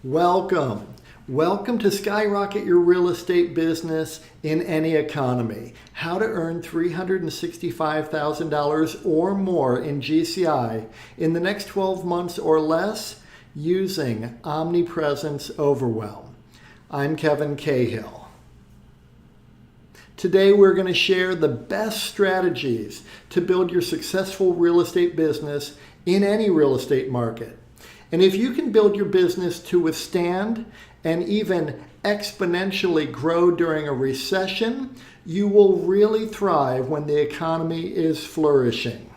Welcome. Welcome to Skyrocket Your Real Estate Business in Any Economy. How to earn $365,000 or more in GCI in the next 12 months or less using Omnipresence Overwhelm. I'm Kevin Cahill. Today we're going to share the best strategies to build your successful real estate business in any real estate market. And if you can build your business to withstand and even exponentially grow during a recession, you will really thrive when the economy is flourishing.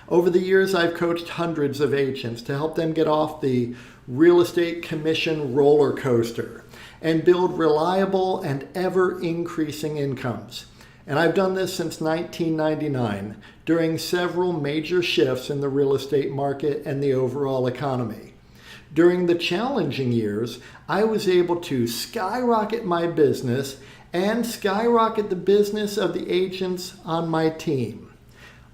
Over the years, I've coached hundreds of agents to help them get off the real estate commission roller coaster and build reliable and ever-increasing incomes. And I've done this since 1999 during several major shifts in the real estate market and the overall economy. During the challenging years, I was able to skyrocket my business and skyrocket the business of the agents on my team.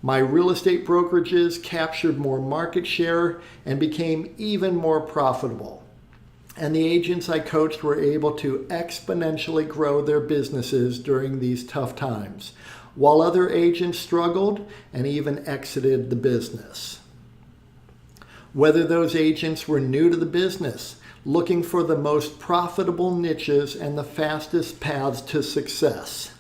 My real estate brokerages captured more market share and became even more profitable. And the agents I coached were able to exponentially grow their businesses during these tough times, while other agents struggled and even exited the business. Whether those agents were new to the business, looking for the most profitable niches and the fastest paths to success,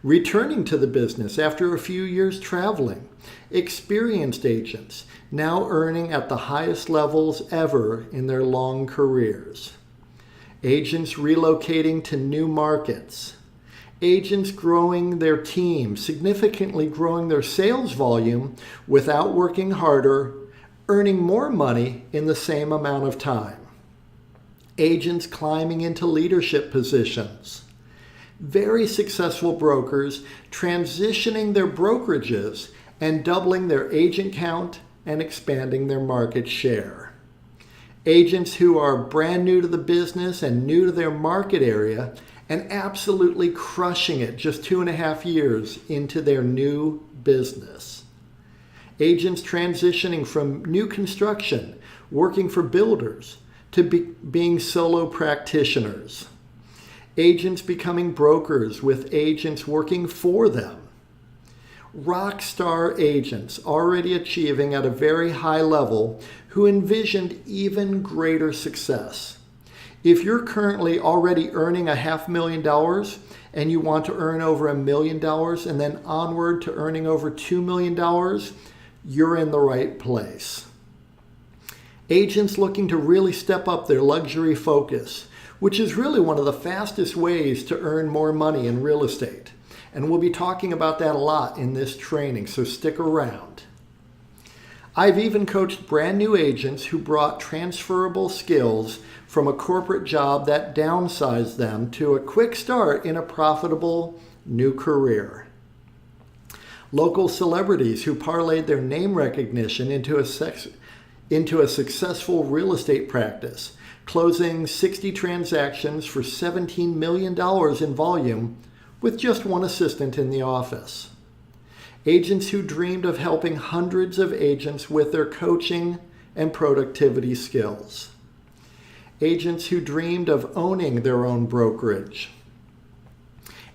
returning to the business after a few years traveling, experienced agents now earning at the highest levels ever in their long careers, agents relocating to new markets, agents growing their team, significantly growing their sales volume without working harder, earning more money in the same amount of time, agents climbing into leadership positions, very successful brokers transitioning their brokerages and doubling their agent count and expanding their market share. Agents who are brand new to the business and new to their market area and absolutely crushing it just 2.5 years into their new business. Agents transitioning from new construction, working for builders, to being solo practitioners. Agents becoming brokers with agents working for them. Rock star agents already achieving at a very high level who envisioned even greater success. If you're currently already earning $500,000 and you want to earn over $1 million and then onward to earning over $2 million, you're in the right place. Agents looking to really step up their luxury focus, which is really one of the fastest ways to earn more money in real estate. And we'll be talking about that a lot in this training, so stick around. I've even coached brand new agents who brought transferable skills from a corporate job that downsized them to a quick start in a profitable new career. Local celebrities who parlayed their name recognition into a successful real estate practice, closing 60 transactions for $17 million in volume with just one assistant in the office. Agents who dreamed of helping hundreds of agents with their coaching and productivity skills. Agents who dreamed of owning their own brokerage.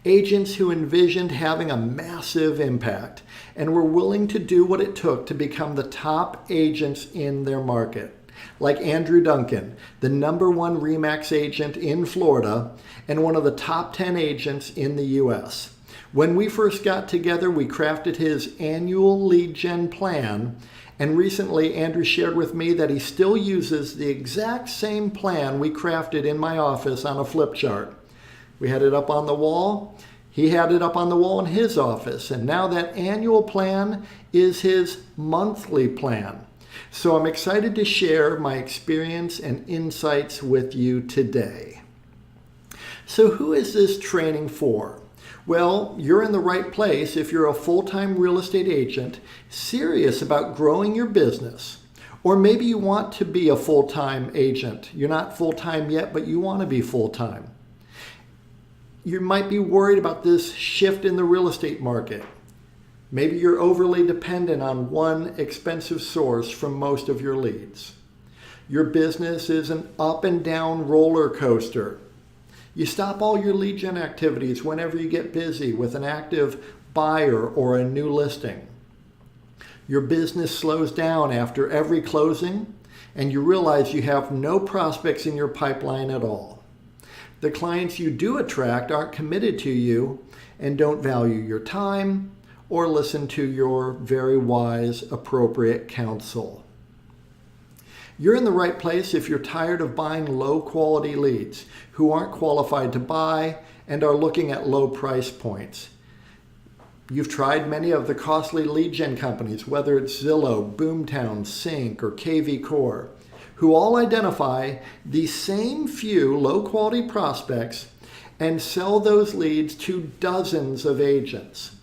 Agents who envisioned having a massive impact and were willing to do what it took to become the top agents in their market. Like Andrew Duncan, the #1 RE/MAX agent in Florida and one of the top 10 agents in the US. When we first got together, we crafted his annual lead gen plan, and recently Andrew shared with me that he still uses the exact same plan we crafted in my office on a flip chart. We had it up on the wall. He had it up on the wall in his office, and now that annual plan is his monthly plan. So I'm excited to share my experience and insights with you today. So who is this training for? Well, you're in the right place if you're a full-time real estate agent serious about growing your business. Or maybe you want to be a full-time agent. You're not full-time yet, but you want to be full-time. You might be worried about this shift in the real estate market. Maybe you're overly dependent on one expensive source from most of your leads. Your business is an up and down roller coaster. You stop all your lead gen activities whenever you get busy with an active buyer or a new listing. Your business slows down after every closing, and you realize you have no prospects in your pipeline at all. The clients you do attract aren't committed to you and don't value your time or listen to your very wise, appropriate counsel. You're in the right place if you're tired of buying low-quality leads who aren't qualified to buy and are looking at low price points. You've tried many of the costly lead gen companies, whether it's Zillow, Boomtown, Sync, or KV Core, who all identify the same few low-quality prospects and sell those leads to dozens of agents.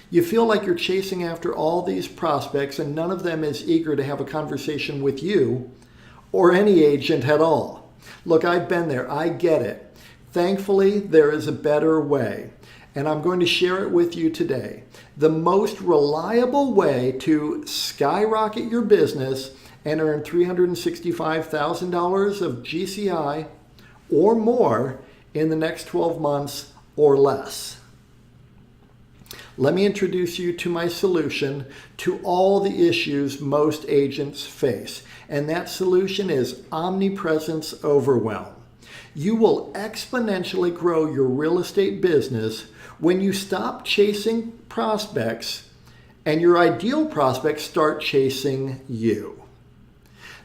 You feel like you're chasing after all these prospects and none of them is eager to have a conversation with you or any agent at all. Look, I've been there. I get it. Thankfully, there is a better way, and I'm going to share it with you today. The most reliable way to skyrocket your business and earn $365,000 of GCI or more in the next 12 months or less. Let me introduce you to my solution to all the issues most agents face, and that solution is Omnipresence Overwhelm. You will exponentially grow your real estate business when you stop chasing prospects and your ideal prospects start chasing you.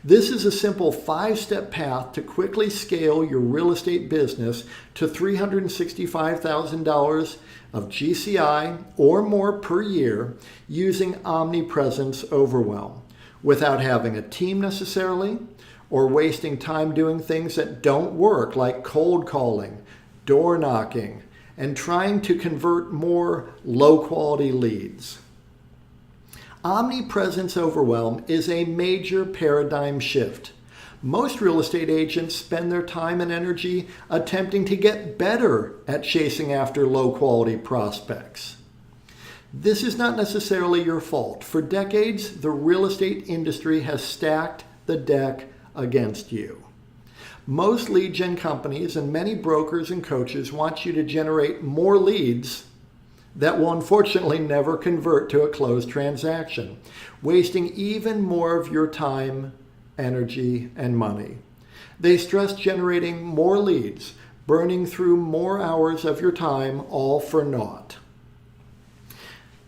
This is a simple 5-step path to quickly scale your real estate business to $365,000 of GCI or more per year using Omnipresence Overwhelm without having a team necessarily or wasting time doing things that don't work like cold calling, door knocking, and trying to convert more low-quality leads. Omnipresence Overwhelm is a major paradigm shift. Most real estate agents spend their time and energy attempting to get better at chasing after low-quality prospects. This is not necessarily your fault. For decades, the real estate industry has stacked the deck against you. Most lead gen companies and many brokers and coaches want you to generate more leads that will unfortunately never convert to a closed transaction, wasting even more of your time, energy, and money. They stress generating more leads, burning through more hours of your time, all for naught.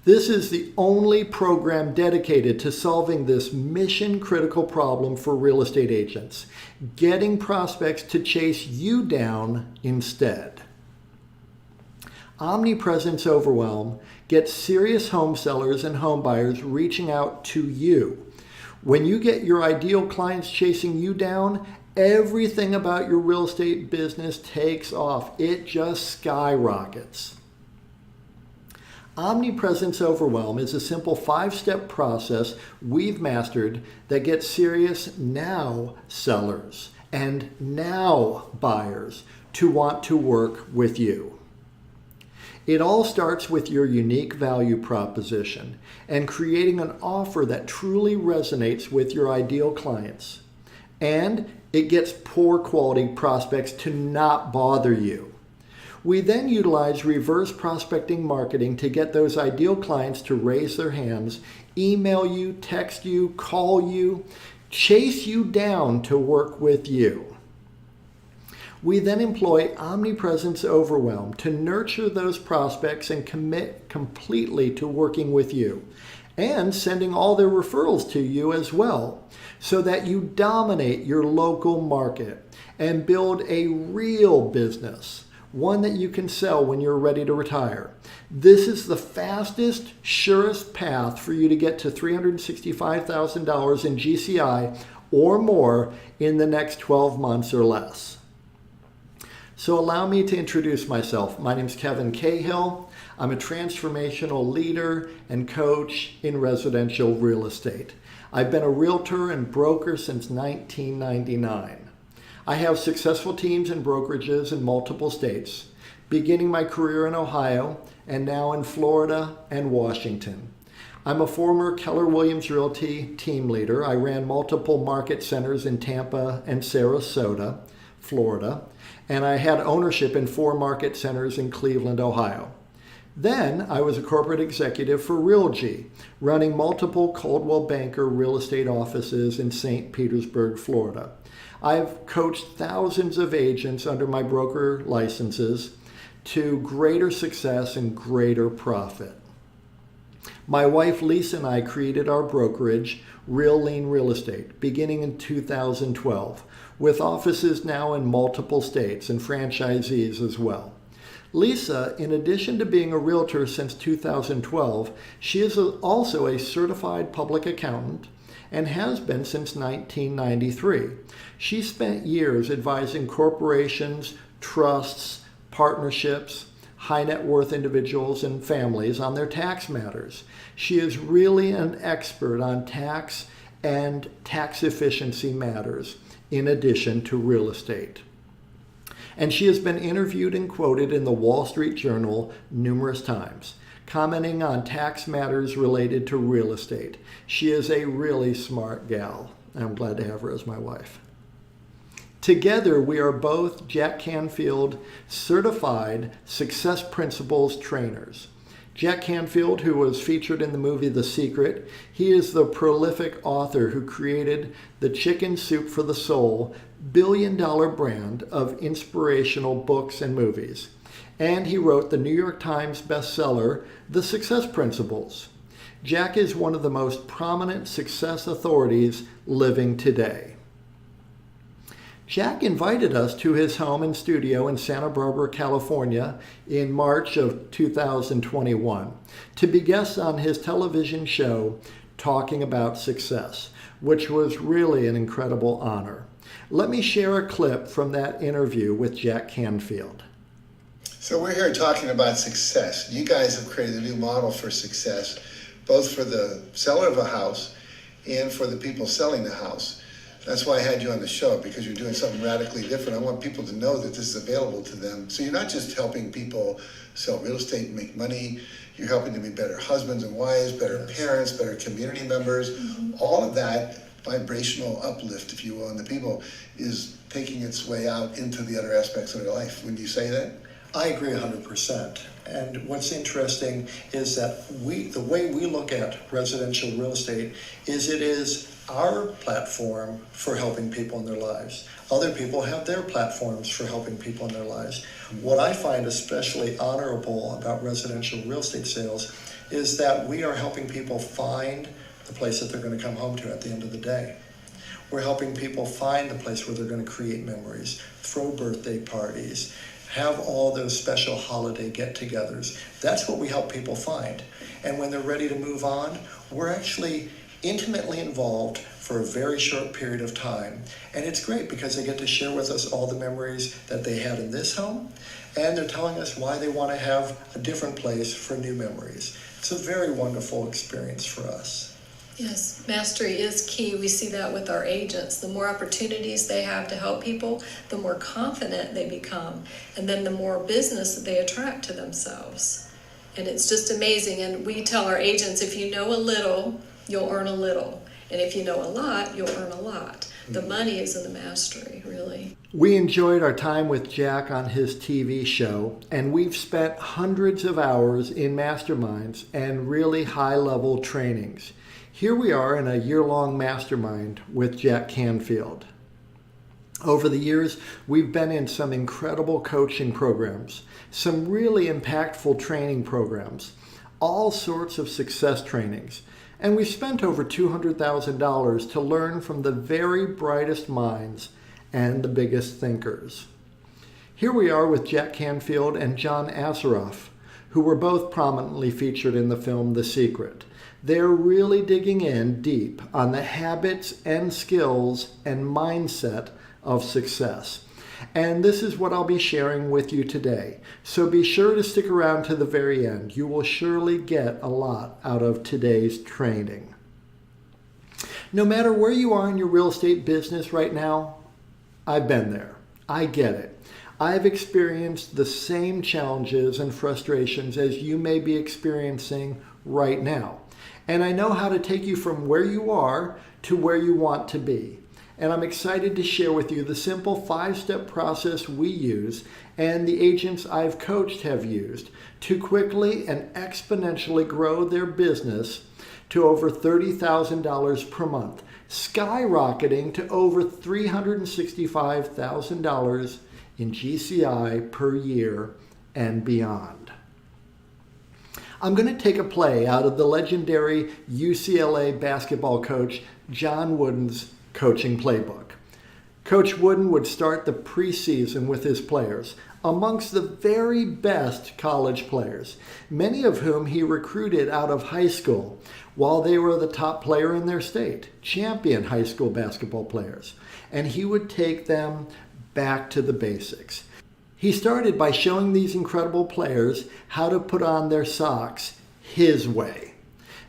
This is the only program dedicated to solving this mission-critical problem for real estate agents, getting prospects to chase you down instead. Omnipresence Overwhelm gets serious home sellers and home buyers reaching out to you. When you get your ideal clients chasing you down, everything about your real estate business takes off. It just skyrockets. Omnipresence Overwhelm is a simple 5-step process we've mastered that gets serious now sellers and now buyers to want to work with you. It all starts with your unique value proposition and creating an offer that truly resonates with your ideal clients. And it gets poor quality prospects to not bother you. We then utilize reverse prospecting marketing to get those ideal clients to raise their hands, email you, text you, call you, chase you down to work with you. We then employ Omnipresence Overwhelm to nurture those prospects and commit completely to working with you and sending all their referrals to you as well, so that you dominate your local market and build a real business, one that you can sell when you're ready to retire. This is the fastest, surest path for you to get to $365,000 in GCI or more in the next 12 months or less. So allow me to introduce myself. My name is Kevin Cahill. I'm a transformational leader and coach in residential real estate. I've been a realtor and broker since 1999. I have successful teams and brokerages in multiple states, beginning my career in Ohio and now in Florida and Washington. I'm a former Keller Williams Realty team leader. I ran multiple market centers in Tampa and Sarasota, Florida, and I had ownership in 4 market centers in Cleveland, Ohio. Then I was a corporate executive for Realgy, running multiple Coldwell Banker real estate offices in St. Petersburg, Florida. I've coached thousands of agents under my broker licenses to greater success and greater profit. My wife Lisa and I created our brokerage, Real Lean Real Estate, beginning in 2012, with offices now in multiple states and franchisees as well. Lisa, in addition to being a realtor since 2012, she is also a certified public accountant and has been since 1993. She spent years advising corporations, trusts, partnerships, high net worth individuals and families on their tax matters. She is really an expert on tax and tax efficiency matters, in addition to real estate. And she has been interviewed and quoted in the Wall Street Journal numerous times, commenting on tax matters related to real estate. She is a really smart gal. I'm glad to have her as my wife. Together, we are both Jack Canfield certified Success Principles trainers. Jack Canfield, who was featured in the movie The Secret, he is the prolific author who created the Chicken Soup for the Soul billion-dollar brand of inspirational books and movies. And he wrote the New York Times bestseller, The Success Principles. Jack is one of the most prominent success authorities living today. Jack invited us to his home and studio in Santa Barbara, California in March of 2021 to be guests on his television show Talking About Success, which was really an incredible honor. Let me share a clip from that interview with Jack Canfield. So we're here talking about success. You guys have created a new model for success, both for the seller of a house and for the people selling the house. That's why I had you on the show, because you're doing something radically different. I want people to know that this is available to them. So you're not just helping people sell real estate and make money. You're helping them be better husbands and wives, better parents, better community members. All of that vibrational uplift, if you will, in the people is taking its way out into the other aspects of their life. Wouldn't you say that? I agree 100%. And what's interesting is that the way we look at residential real estate is it is our platform for helping people in their lives. Other people have their platforms for helping people in their lives. What I find especially honorable about residential real estate sales is that we are helping people find the place that they're going to come home to at the end of the day. We're helping people find the place where they're going to create memories, throw birthday parties, have all those special holiday get-togethers. That's what we help people find. And when they're ready to move on, we're actually intimately involved for a very short period of time. And it's great because they get to share with us all the memories that they had in this home, and they're telling us why they want to have a different place for new memories. It's a very wonderful experience for us. Yes, mastery is key. We see that with our agents. The more opportunities they have to help people, the more confident they become, and then the more business that they attract to themselves. And it's just amazing. And we tell our agents, if you know a little, you'll earn a little. And if you know a lot, you'll earn a lot. The money is in the mastery, really. We enjoyed our time with Jack on his TV show, and we've spent hundreds of hours in masterminds and really high-level trainings. Here we are in a year-long mastermind with Jack Canfield. Over the years, we've been in some incredible coaching programs, some really impactful training programs, all sorts of success trainings. And we spent over $200,000 to learn from the very brightest minds and the biggest thinkers. Here we are with Jack Canfield and John Assaraf, who were both prominently featured in the film The Secret. They're really digging in deep on the habits and skills and mindset of success. And this is what I'll be sharing with you today. So be sure to stick around to the very end. You will surely get a lot out of today's training. No matter where you are in your real estate business right now, I've been there. I get it. I've experienced the same challenges and frustrations as you may be experiencing right now. And I know how to take you from where you are to where you want to be. And I'm excited to share with you the simple 5-step process we use and the agents I've coached have used to quickly and exponentially grow their business to over $30,000 per month, skyrocketing to over $365,000 in GCI per year and beyond. I'm going to take a play out of the legendary UCLA basketball coach John Wooden's coaching playbook. Coach Wooden would start the preseason with his players, amongst the very best college players, many of whom he recruited out of high school while they were the top player in their state, champion high school basketball players. And he would take them back to the basics. He started by showing these incredible players how to put on their socks his way.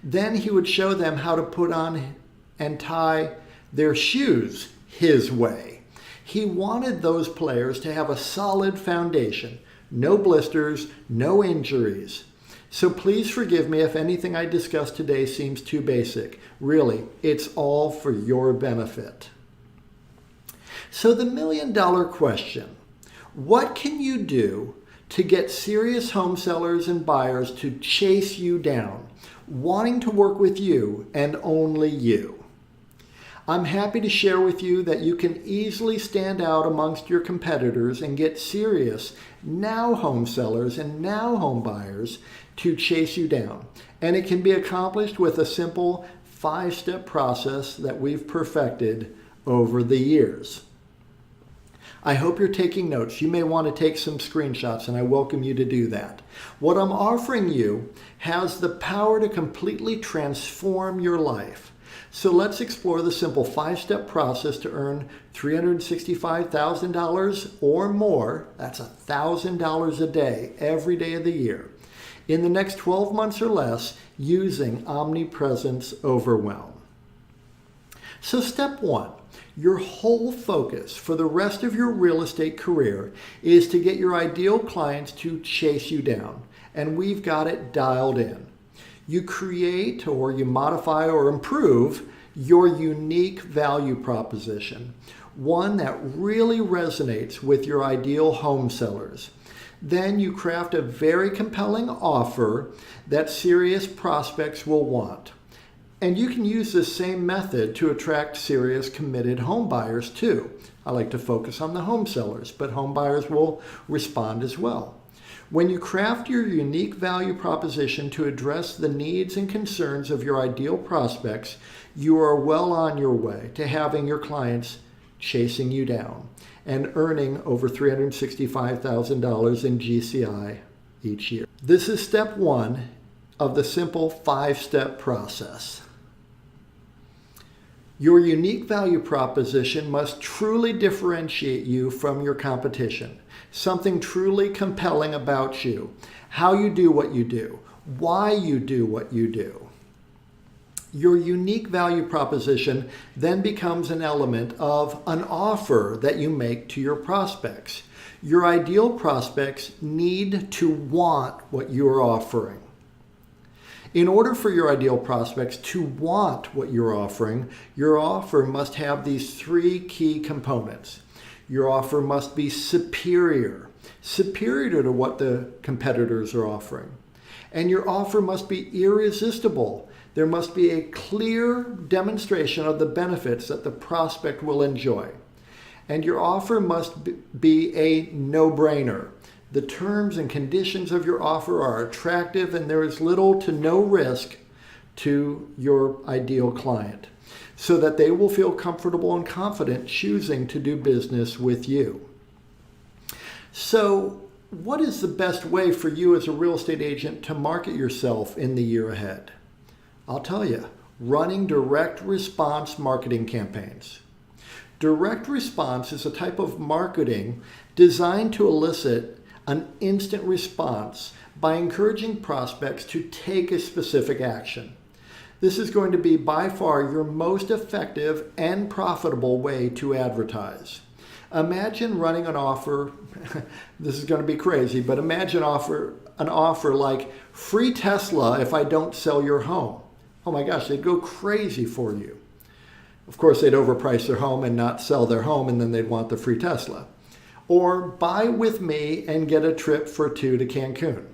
Then he would show them how to put on and tie their shoes his way. He wanted those players to have a solid foundation, no blisters, no injuries. So please forgive me if anything I discussed today seems too basic. Really, it's all for your benefit. So the million-dollar question, what can you do to get serious home sellers and buyers to chase you down, wanting to work with you and only you? I'm happy to share with you that you can easily stand out amongst your competitors and get serious now home sellers and now home buyers to chase you down. And it can be accomplished with a simple 5-step process that we've perfected over the years. I hope you're taking notes. You may want to take some screenshots, and I welcome you to do that. What I'm offering you has the power to completely transform your life. So let's explore the simple 5-step process to earn $365,000 or more, that's $1,000 a day, every day of the year, in the next 12 months or less using Omnipresence Overwhelm. So step 1, your whole focus for the rest of your real estate career is to get your ideal clients to chase you down, and we've got it dialed in. You create or you modify or improve your unique value proposition, one that really resonates with your ideal home sellers. Then you craft a very compelling offer that serious prospects will want. And you can use this same method to attract serious committed home buyers too. I like to focus on the home sellers, but home buyers will respond as well. When you craft your unique value proposition to address the needs and concerns of your ideal prospects, you are well on your way to having your clients chasing you down and earning over $365,000 in GCI each year. This is step 1 of the simple 5-step process. Your unique value proposition must truly differentiate you from your competition. Something truly compelling about you, how you do what you do, why you do what you do. Your unique value proposition then becomes an element of an offer that you make to your prospects. Your ideal prospects need to want what you're offering. In order for your ideal prospects to want what you're offering, your offer must have these 3 key components. Your offer must be superior to what the competitors are offering. And your offer must be irresistible. There must be a clear demonstration of the benefits that the prospect will enjoy. And your offer must be a no-brainer. The terms and conditions of your offer are attractive and there is little to no risk to your ideal client, so that they will feel comfortable and confident choosing to do business with you. So, what is the best way for you as a real estate agent to market yourself in the year ahead? I'll tell you, running direct response marketing campaigns. Direct response is a type of marketing designed to elicit an instant response by encouraging prospects to take a specific action. This is going to be by far your most effective and profitable way to advertise. Imagine running an offer, this is going to be crazy, but imagine an offer like free Tesla if I don't sell your home. oh my gosh, they'd go crazy for you. Of course, they'd overprice their home and not sell their home, and then they'd want the free Tesla. Or buy with me and get a trip for 2 to Cancun.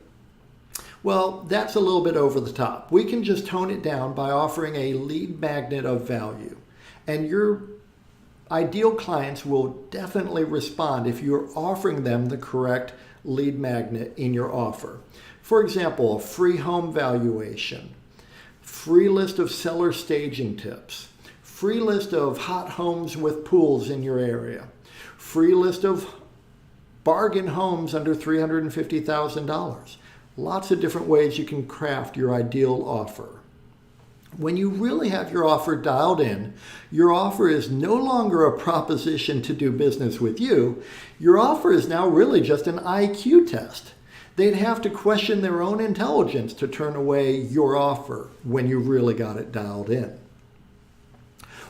Well, that's a little bit over the top. We can just tone it down by offering a lead magnet of value. And your ideal clients will definitely respond if you're offering them the correct lead magnet in your offer. For example, a free home valuation, free list of seller staging tips, free list of hot homes with pools in your area, free list of bargain homes under $350,000. Lots of different ways you can craft your ideal offer. When you really have your offer dialed in, your offer is no longer a proposition to do business with you. Your offer is now really just an IQ test. They'd have to question their own intelligence to turn away your offer when you really got it dialed in.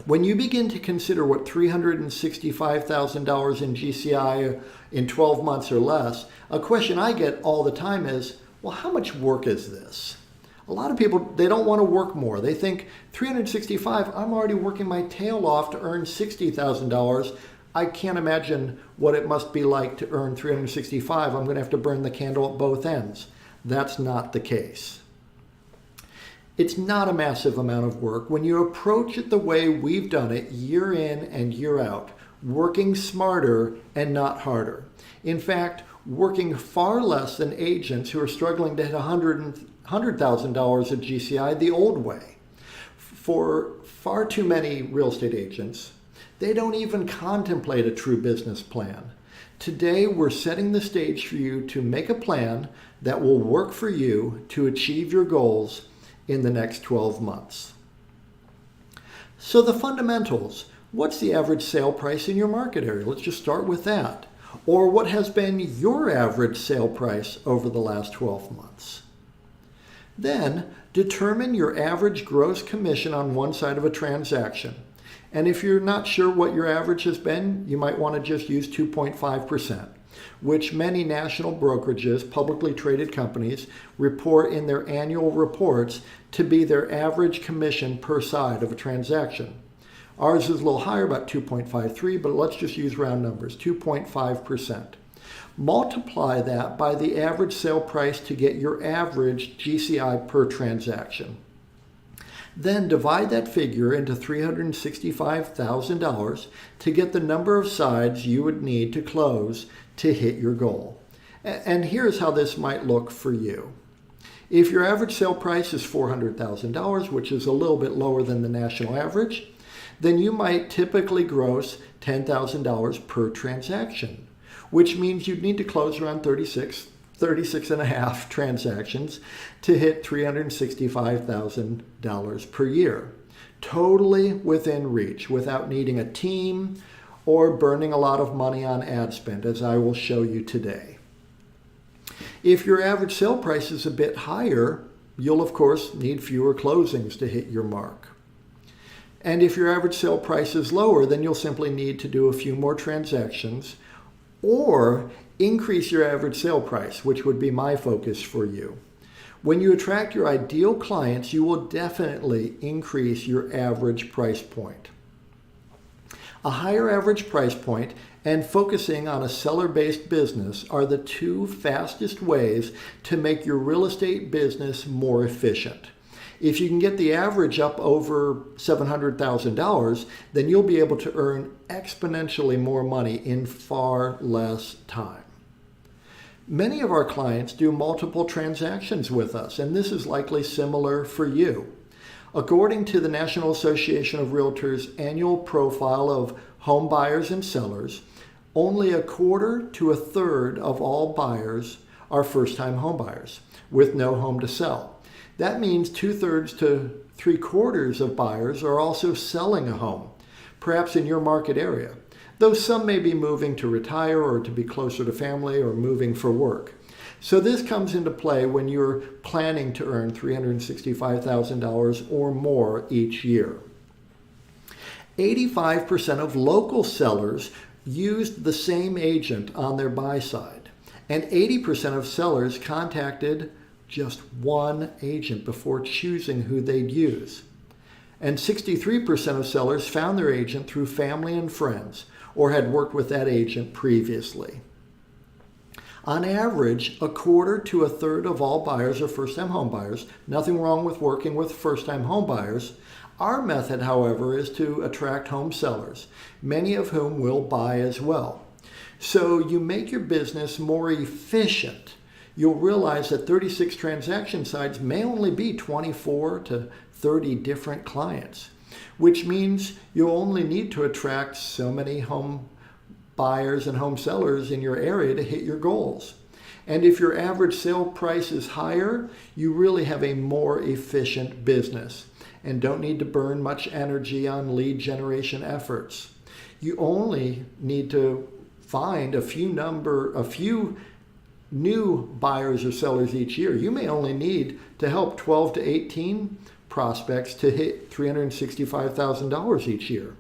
When you begin to consider what $365,000 in GCI in 12 months or less, a question I get all the time is, well, how much work is this? A lot of people, they don't want to work more. They think 365, I'm already working my tail off to earn $60,000. I can't imagine what it must be like to earn 365. I'm going to have to burn the candle at both ends. That's not the case. It's not a massive amount of work when you approach it the way we've done it year in and year out, working smarter and not harder. In fact, working far less than agents who are struggling to hit $100,000 of GCI the old way. For far too many real estate agents, they don't even contemplate a true business plan. Today, we're setting the stage for you to make a plan that will work for you to achieve your goals in the next 12 months. So the fundamentals, what's the average sale price in your market area? Let's just start with that. Or what has been your average sale price over the last 12 months? Then determine your average gross commission on one side of a transaction. And if you're not sure what your average has been, you might want to just use 2.5%. Which many national brokerages, publicly traded companies, report in their annual reports to be their average commission per side of a transaction. Ours is a little higher, about 2.53, but let's just use round numbers, 2.5%. Multiply that by the average sale price to get your average GCI per transaction. Then divide that figure into $365,000 to get the number of sides you would need to close to hit your goal. And here's how this might look for you. If your average sale price is $400,000, which is a little bit lower than the national average, then you might typically gross $10,000 per transaction, which means you'd need to close around 36 and a half transactions to hit $365,000 per year. Totally within reach, without needing a team or burning a lot of money on ad spend, as I will show you today. If your average sale price is a bit higher, you'll of course need fewer closings to hit your mark. And if your average sale price is lower, then you'll simply need to do a few more transactions or increase your average sale price, which would be my focus for you. When you attract your ideal clients, you will definitely increase your average price point. A higher average price point and focusing on a seller-based business are the two fastest ways to make your real estate business more efficient. If you can get the average up over $700,000, then you'll be able to earn exponentially more money in far less time. Many of our clients do multiple transactions with us, and this is likely similar for you. According to the National Association of Realtors annual profile of home buyers and sellers, only a quarter to a third of all buyers are first-time home buyers with no home to sell. That means 2/3 to 3/4 of buyers are also selling a home, perhaps in your market area, though some may be moving to retire or to be closer to family or moving for work. So this comes into play when you're planning to earn $365,000 or more each year. 85% of local sellers used the same agent on their buy side, and 80% of sellers contacted just one agent before choosing who they'd use. And 63% of sellers found their agent through family and friends or had worked with that agent previously. On average, a quarter to a third of all buyers are first-time home buyers. Nothing wrong with working with first-time home buyers. Our method, however, is to attract home sellers, many of whom will buy as well. So you make your business more efficient. You'll realize that 36 transaction sites may only be 24 to 30 different clients, which means you'll only need to attract so many home buyers and home sellers in your area to hit your goals. And if your average sale price is higher, you really have a more efficient business and don't need to burn much energy on lead generation efforts. You only need to find a few new buyers or sellers each year. You may only need to help 12 to 18 prospects to hit $365,000 each year.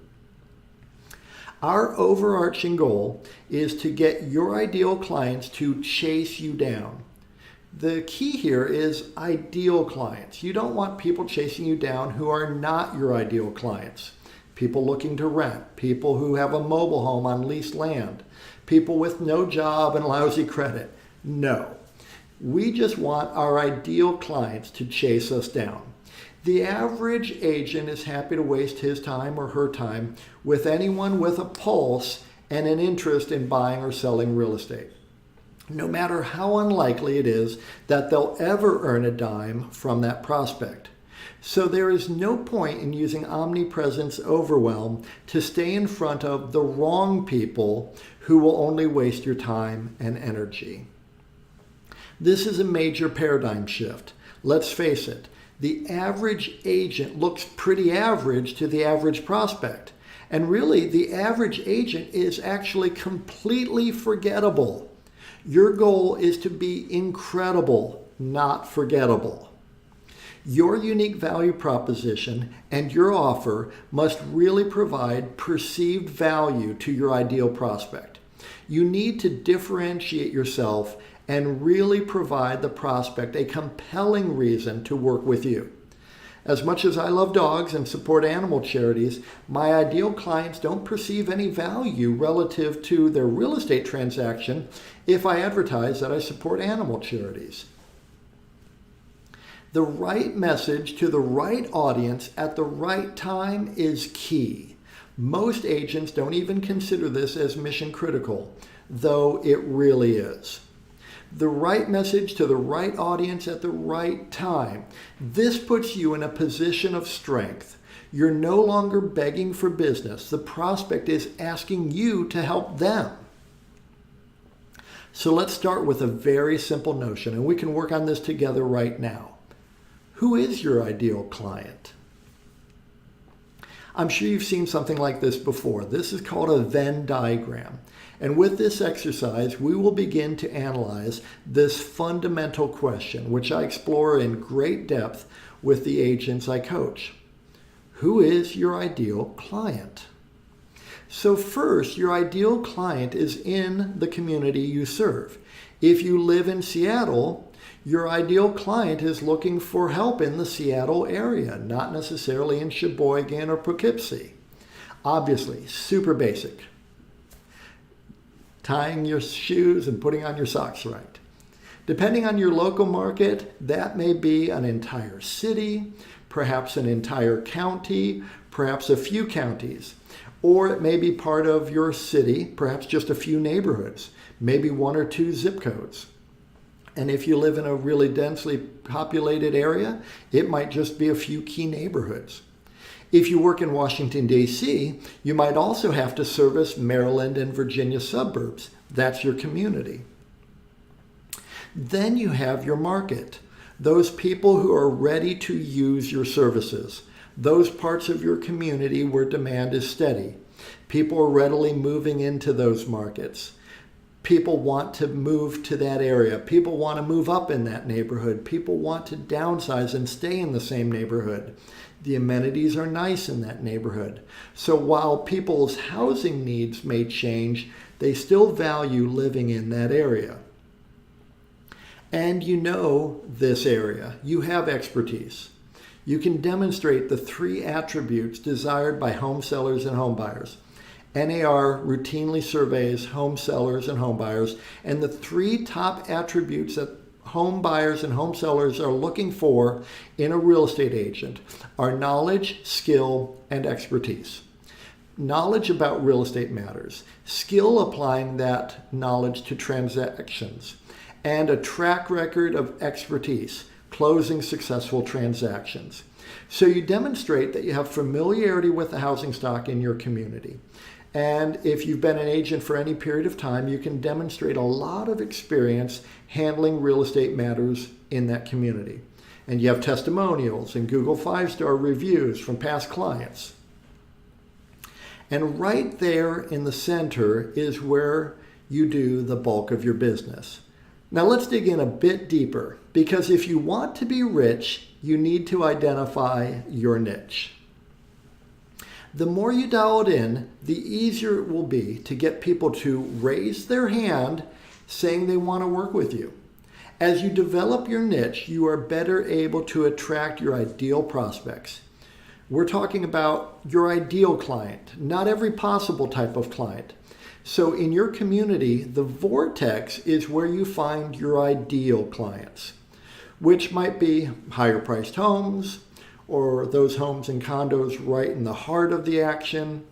Our overarching goal is to get your ideal clients to chase you down. The key here is ideal clients. You don't want people chasing you down who are not your ideal clients. People looking to rent, people who have a mobile home on leased land, people with no job and lousy credit. No, we just want our ideal clients to chase us down. The average agent is happy to waste his time or her time with anyone with a pulse and an interest in buying or selling real estate, no matter how unlikely it is that they'll ever earn a dime from that prospect. So there is no point in using Omnipresence Overwhelm to stay in front of the wrong people who will only waste your time and energy. This is a major paradigm shift. Let's face it. The average agent looks pretty average to the average prospect. And really, the average agent is actually completely forgettable. Your goal is to be incredible, not forgettable. Your unique value proposition and your offer must really provide perceived value to your ideal prospect. You need to differentiate yourself and really provide the prospect a compelling reason to work with you. As much as I love dogs and support animal charities, my ideal clients don't perceive any value relative to their real estate transaction if I advertise that I support animal charities. The right message to the right audience at the right time is key. Most agents don't even consider this as mission critical, though it really is. The right message to the right audience at the right time. This puts you in a position of strength. You're no longer begging for business. The prospect is asking you to help them. So let's start with a very simple notion, and we can work on this together right now. Who is your ideal client? I'm sure you've seen something like this before. This is called a Venn diagram. And with this exercise, we will begin to analyze this fundamental question, which I explore in great depth with the agents I coach. Who is your ideal client? So first, your ideal client is in the community you serve. If you live in Seattle, your ideal client is looking for help in the Seattle area, not necessarily in Sheboygan or Poughkeepsie. Obviously, super basic. Tying your shoes and putting on your socks right. Depending on your local market, that may be an entire city, perhaps an entire county, perhaps a few counties, or it may be part of your city, perhaps just a few neighborhoods, maybe one or two zip codes. And if you live in a really densely populated area, it might just be a few key neighborhoods. If you work in Washington, D.C., you might also have to service Maryland and Virginia suburbs. That's your community. Then you have your market, those people who are ready to use your services, those parts of your community where demand is steady. People are readily moving into those markets. People want to move to that area. People want to move up in that neighborhood. People want to downsize and stay in the same neighborhood. The amenities are nice in that neighborhood. So while people's housing needs may change, they still value living in that area. and you know this area. You have expertise. You can demonstrate the 3 attributes desired by home sellers and home buyers. NAR routinely surveys home sellers and home buyers, and the 3 top attributes that home buyers and home sellers are looking for in a real estate agent are knowledge, skill, and expertise. Knowledge about real estate matters, skill applying that knowledge to transactions, and a track record of expertise, closing successful transactions. So you demonstrate that you have familiarity with the housing stock in your community. And if you've been an agent for any period of time, you can demonstrate a lot of experience handling real estate matters in that community. And you have testimonials and Google 5-star reviews from past clients. And right there in the center is where you do the bulk of your business. Now let's dig in a bit deeper, because if you want to be rich, you need to identify your niche. The more you dial it in, the easier it will be to get people to raise their hand saying they want to work with you. As you develop your niche, you are better able to attract your ideal prospects. We're talking about your ideal client, not every possible type of client. So in your community, the vortex is where you find your ideal clients, which might be higher priced homes, or those homes and condos right in the heart of the action,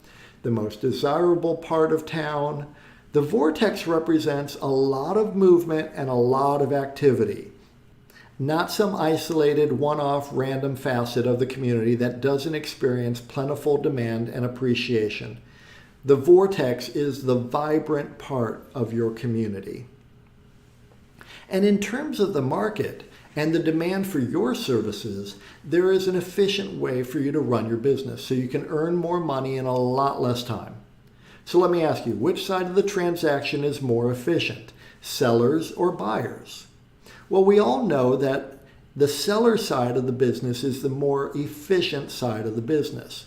the most desirable part of town. The vortex represents a lot of movement and a lot of activity, not some isolated one-off random facet of the community that doesn't experience plentiful demand and appreciation. The vortex is the vibrant part of your community. And in terms of the market and the demand for your services, there is an efficient way for you to run your business so you can earn more money in a lot less time. So let me ask you, which side of the transaction is more efficient, sellers or buyers? Well, we all know that the seller side of the business is the more efficient side of the business.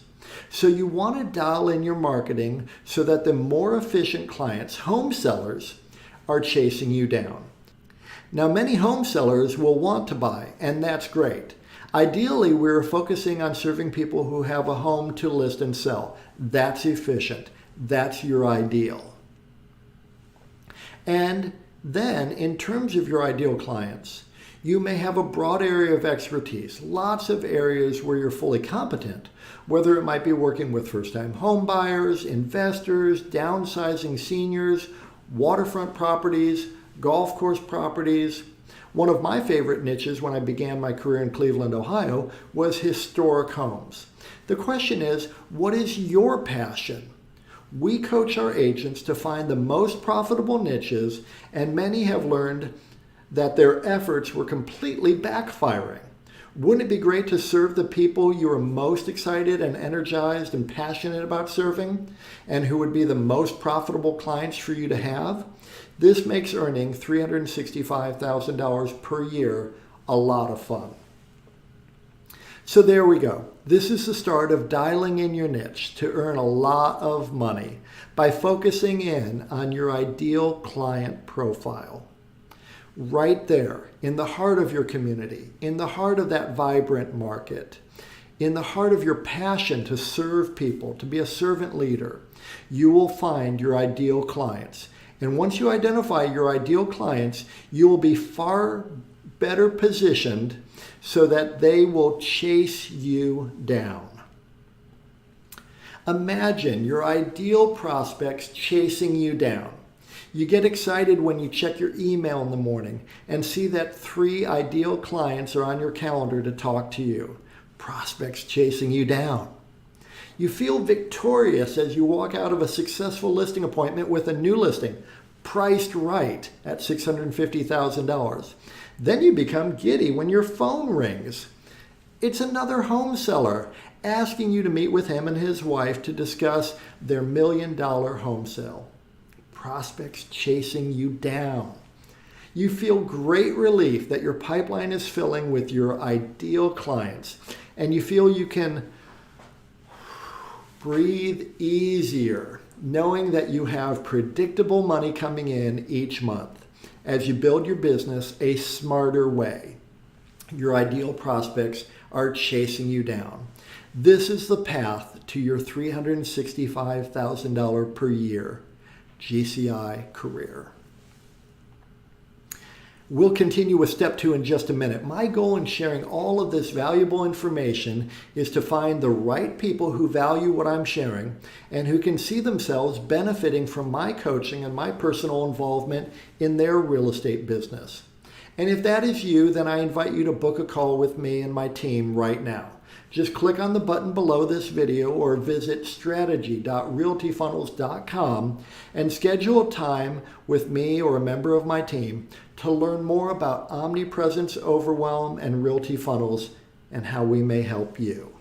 So you want to dial in your marketing so that the more efficient clients, home sellers, are chasing you down. Now, many home sellers will want to buy, and that's great. Ideally, we're focusing on serving people who have a home to list and sell. That's efficient. That's your ideal. And then, in terms of your ideal clients, you may have a broad area of expertise, lots of areas where you're fully competent, whether it might be working with first-time home buyers, investors, downsizing seniors, waterfront properties, golf course properties. One of my favorite niches when I began my career in Cleveland, Ohio, was historic homes. The question is, what is your passion? We coach our agents to find the most profitable niches, and many have learned that their efforts were completely backfiring. Wouldn't it be great to serve the people you are most excited and energized and passionate about serving, and who would be the most profitable clients for you to have? This makes earning $365,000 per year a lot of fun. So there we go. This is the start of dialing in your niche to earn a lot of money by focusing in on your ideal client profile. Right there, in the heart of your community, in the heart of that vibrant market, in the heart of your passion to serve people, to be a servant leader, you will find your ideal clients. And once you identify your ideal clients, you will be far better positioned so that they will chase you down. Imagine your ideal prospects chasing you down. You get excited when you check your email in the morning and see that 3 ideal clients are on your calendar to talk to you. Prospects chasing you down. You feel victorious as you walk out of a successful listing appointment with a new listing, priced right at $650,000. Then you become giddy when your phone rings. It's another home seller asking you to meet with him and his wife to discuss their $1 million home sale. Prospects chasing you down. You feel great relief that your pipeline is filling with your ideal clients, and you feel you can breathe easier knowing that you have predictable money coming in each month. as you build your business a smarter way. Your ideal prospects are chasing you down. This is the path to your $365,000 per year GCI career. We'll continue with step 2 in just a minute. My goal in sharing all of this valuable information is to find the right people who value what I'm sharing and who can see themselves benefiting from my coaching and my personal involvement in their real estate business. And if that is you, then I invite you to book a call with me and my team right now. Just click on the button below this video or visit strategy.realtyfunnels.com and schedule a time with me or a member of my team to learn more about Omnipresence Overwhelm and Realty Funnels and how we may help you.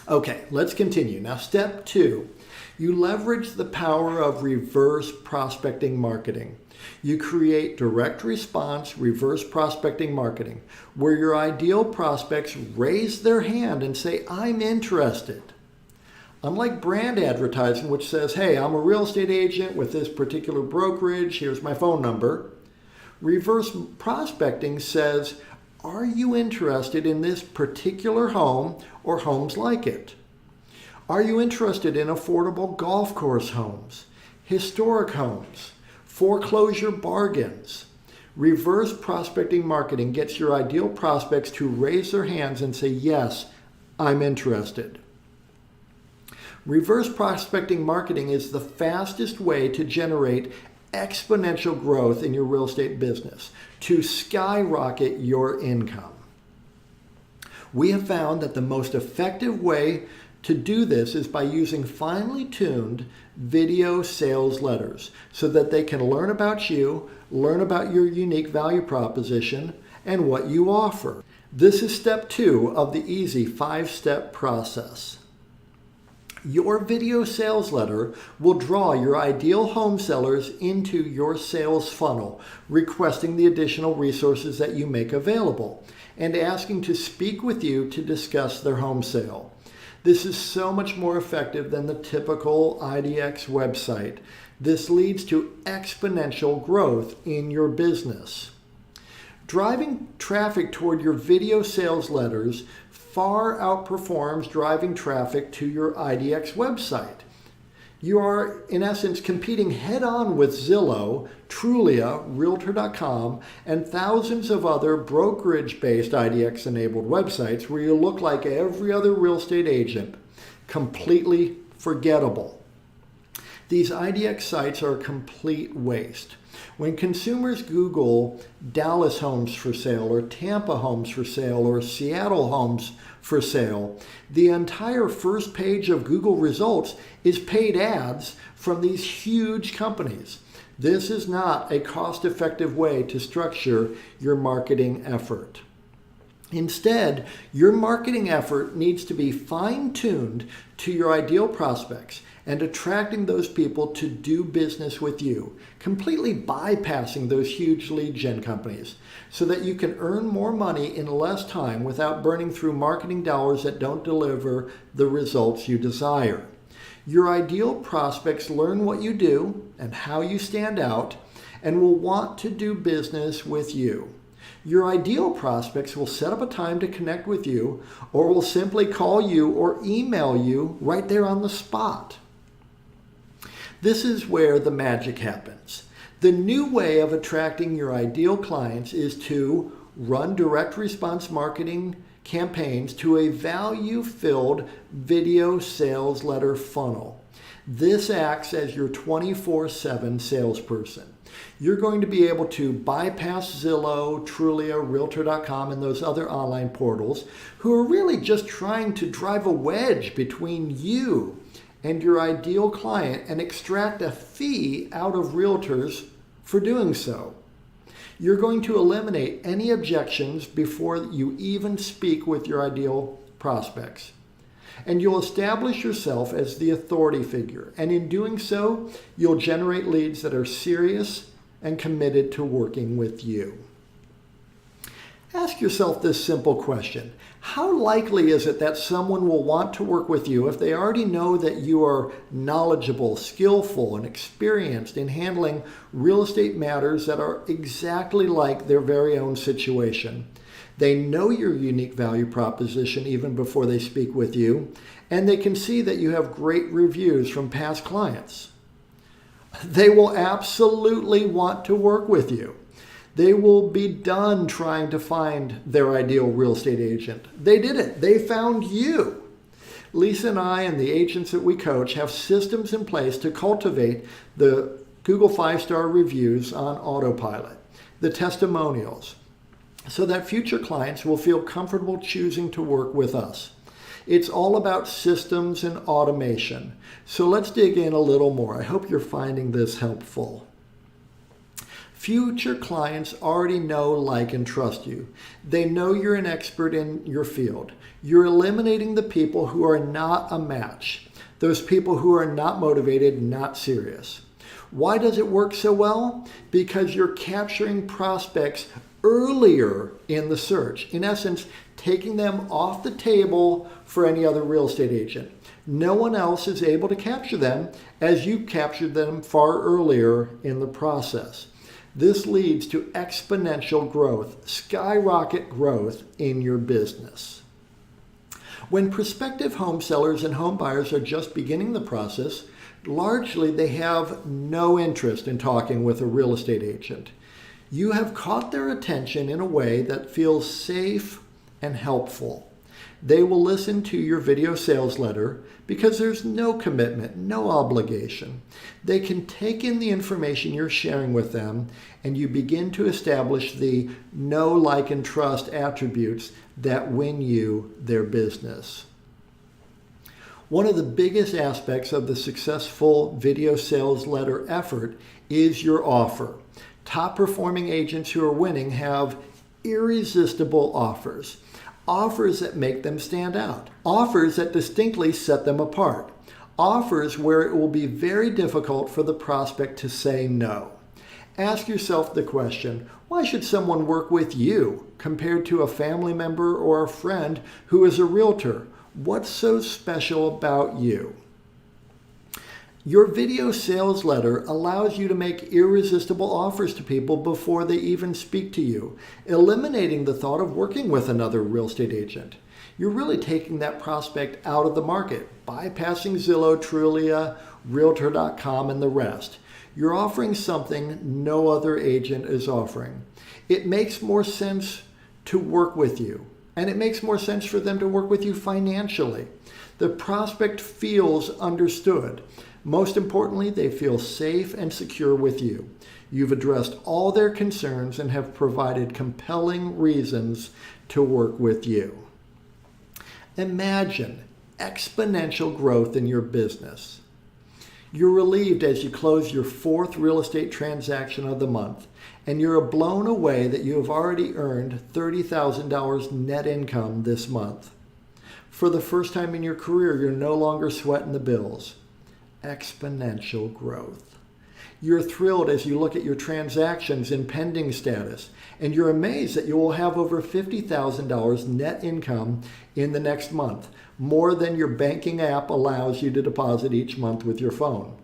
Okay, let's continue. Now, step 2, you leverage the power of reverse prospecting marketing. You create direct response reverse prospecting marketing, where your ideal prospects raise their hand and say, I'm interested. Unlike brand advertising, which says, hey, I'm a real estate agent with this particular brokerage, here's my phone number. Reverse prospecting says, are you interested in this particular home or homes like it? Are you interested in affordable golf course homes, historic homes, foreclosure bargains? Reverse prospecting marketing gets your ideal prospects to raise their hands and say, yes, I'm interested. Reverse prospecting marketing is the fastest way to generate exponential growth in your real estate business, to skyrocket your income. We have found that the most effective way to do this is by using finely tuned video sales letters so that they can learn about you, learn about your unique value proposition, and what you offer. This is step 2 of the easy 5-step process. Your video sales letter will draw your ideal home sellers into your sales funnel, requesting the additional resources that you make available and asking to speak with you to discuss their home sale. This is so much more effective than the typical IDX website. This leads to exponential growth in your business. Driving traffic toward your video sales letters far outperforms driving traffic to your IDX website. You are, in essence, competing head-on with Zillow, Trulia, Realtor.com, and thousands of other brokerage-based IDX-enabled websites where you look like every other real estate agent, completely forgettable. These IDX sites are a complete waste. When consumers Google Dallas homes for sale or Tampa homes for sale or Seattle homes for sale, the entire first page of Google results is paid ads from these huge companies. This is not a cost-effective way to structure your marketing effort. Instead, your marketing effort needs to be fine-tuned to your ideal prospects and attracting those people to do business with you, completely bypassing those huge lead gen companies so that you can earn more money in less time without burning through marketing dollars that don't deliver the results you desire. Your ideal prospects learn what you do and how you stand out and will want to do business with you. Your ideal prospects will set up a time to connect with you or will simply call you or email you right there on the spot. This is where the magic happens. The new way of attracting your ideal clients is to run direct response marketing campaigns to a value-filled video sales letter funnel. This acts as your 24/7 salesperson. You're going to be able to bypass Zillow, Trulia, Realtor.com, and those other online portals who are really just trying to drive a wedge between you and your ideal client and extract a fee out of realtors for doing so. You're going to eliminate any objections before you even speak with your ideal prospects. And you'll establish yourself as the authority figure. And in doing so, you'll generate leads that are serious and committed to working with you. Ask yourself this simple question. How likely is it that someone will want to work with you if they already know that you are knowledgeable, skillful, and experienced in handling real estate matters that are exactly like their very own situation? They know your unique value proposition even before they speak with you, and they can see that you have great reviews from past clients. They will absolutely want to work with you. They will be done trying to find their ideal real estate agent. They did it. They found you. Lisa and I and the agents that we coach have systems in place to cultivate the Google 5-star reviews on autopilot, the testimonials, so that future clients will feel comfortable choosing to work with us. It's all about systems and automation. So let's dig in a little more. I hope you're finding this helpful. Future clients already know, like, and trust you. They know you're an expert in your field. You're eliminating the people who are not a match, those people who are not motivated, not serious. Why does it work so well? Because you're capturing prospects earlier in the search. In essence, taking them off the table for any other real estate agent. No one else is able to capture them as you captured them far earlier in the process. This leads to exponential growth, skyrocket growth in your business. When prospective home sellers and home buyers are just beginning the process, largely they have no interest in talking with a real estate agent. You have caught their attention in a way that feels safe and helpful. They will listen to your video sales letter because there's no commitment, no obligation. They can take in the information you're sharing with them, and you begin to establish the know, like, and trust attributes that win you their business. One of the biggest aspects of the successful video sales letter effort is your offer. Top performing agents who are winning have irresistible offers. Offers that make them stand out. Offers that distinctly set them apart. Offers where it will be very difficult for the prospect to say no. Ask yourself the question, why should someone work with you compared to a family member or a friend who is a realtor? What's so special about you? Your video sales letter allows you to make irresistible offers to people before they even speak to you, eliminating the thought of working with another real estate agent. You're really taking that prospect out of the market, bypassing Zillow, Trulia, Realtor.com, and the rest. You're offering something no other agent is offering. It makes more sense to work with you, and it makes more sense for them to work with you financially. The prospect feels understood. Most importantly, they feel safe and secure with you. You've addressed all their concerns and have provided compelling reasons to work with you. Imagine exponential growth in your business. You're relieved as you close your 4th real estate transaction of the month, and you're blown away that you have already earned $30,000 net income this month. For the first time in your career, you're no longer sweating the bills. Exponential growth. You're thrilled as you look at your transactions in pending status, and you're amazed that you will have over $50,000 net income in the next month, more than your banking app allows you to deposit each month with your phone.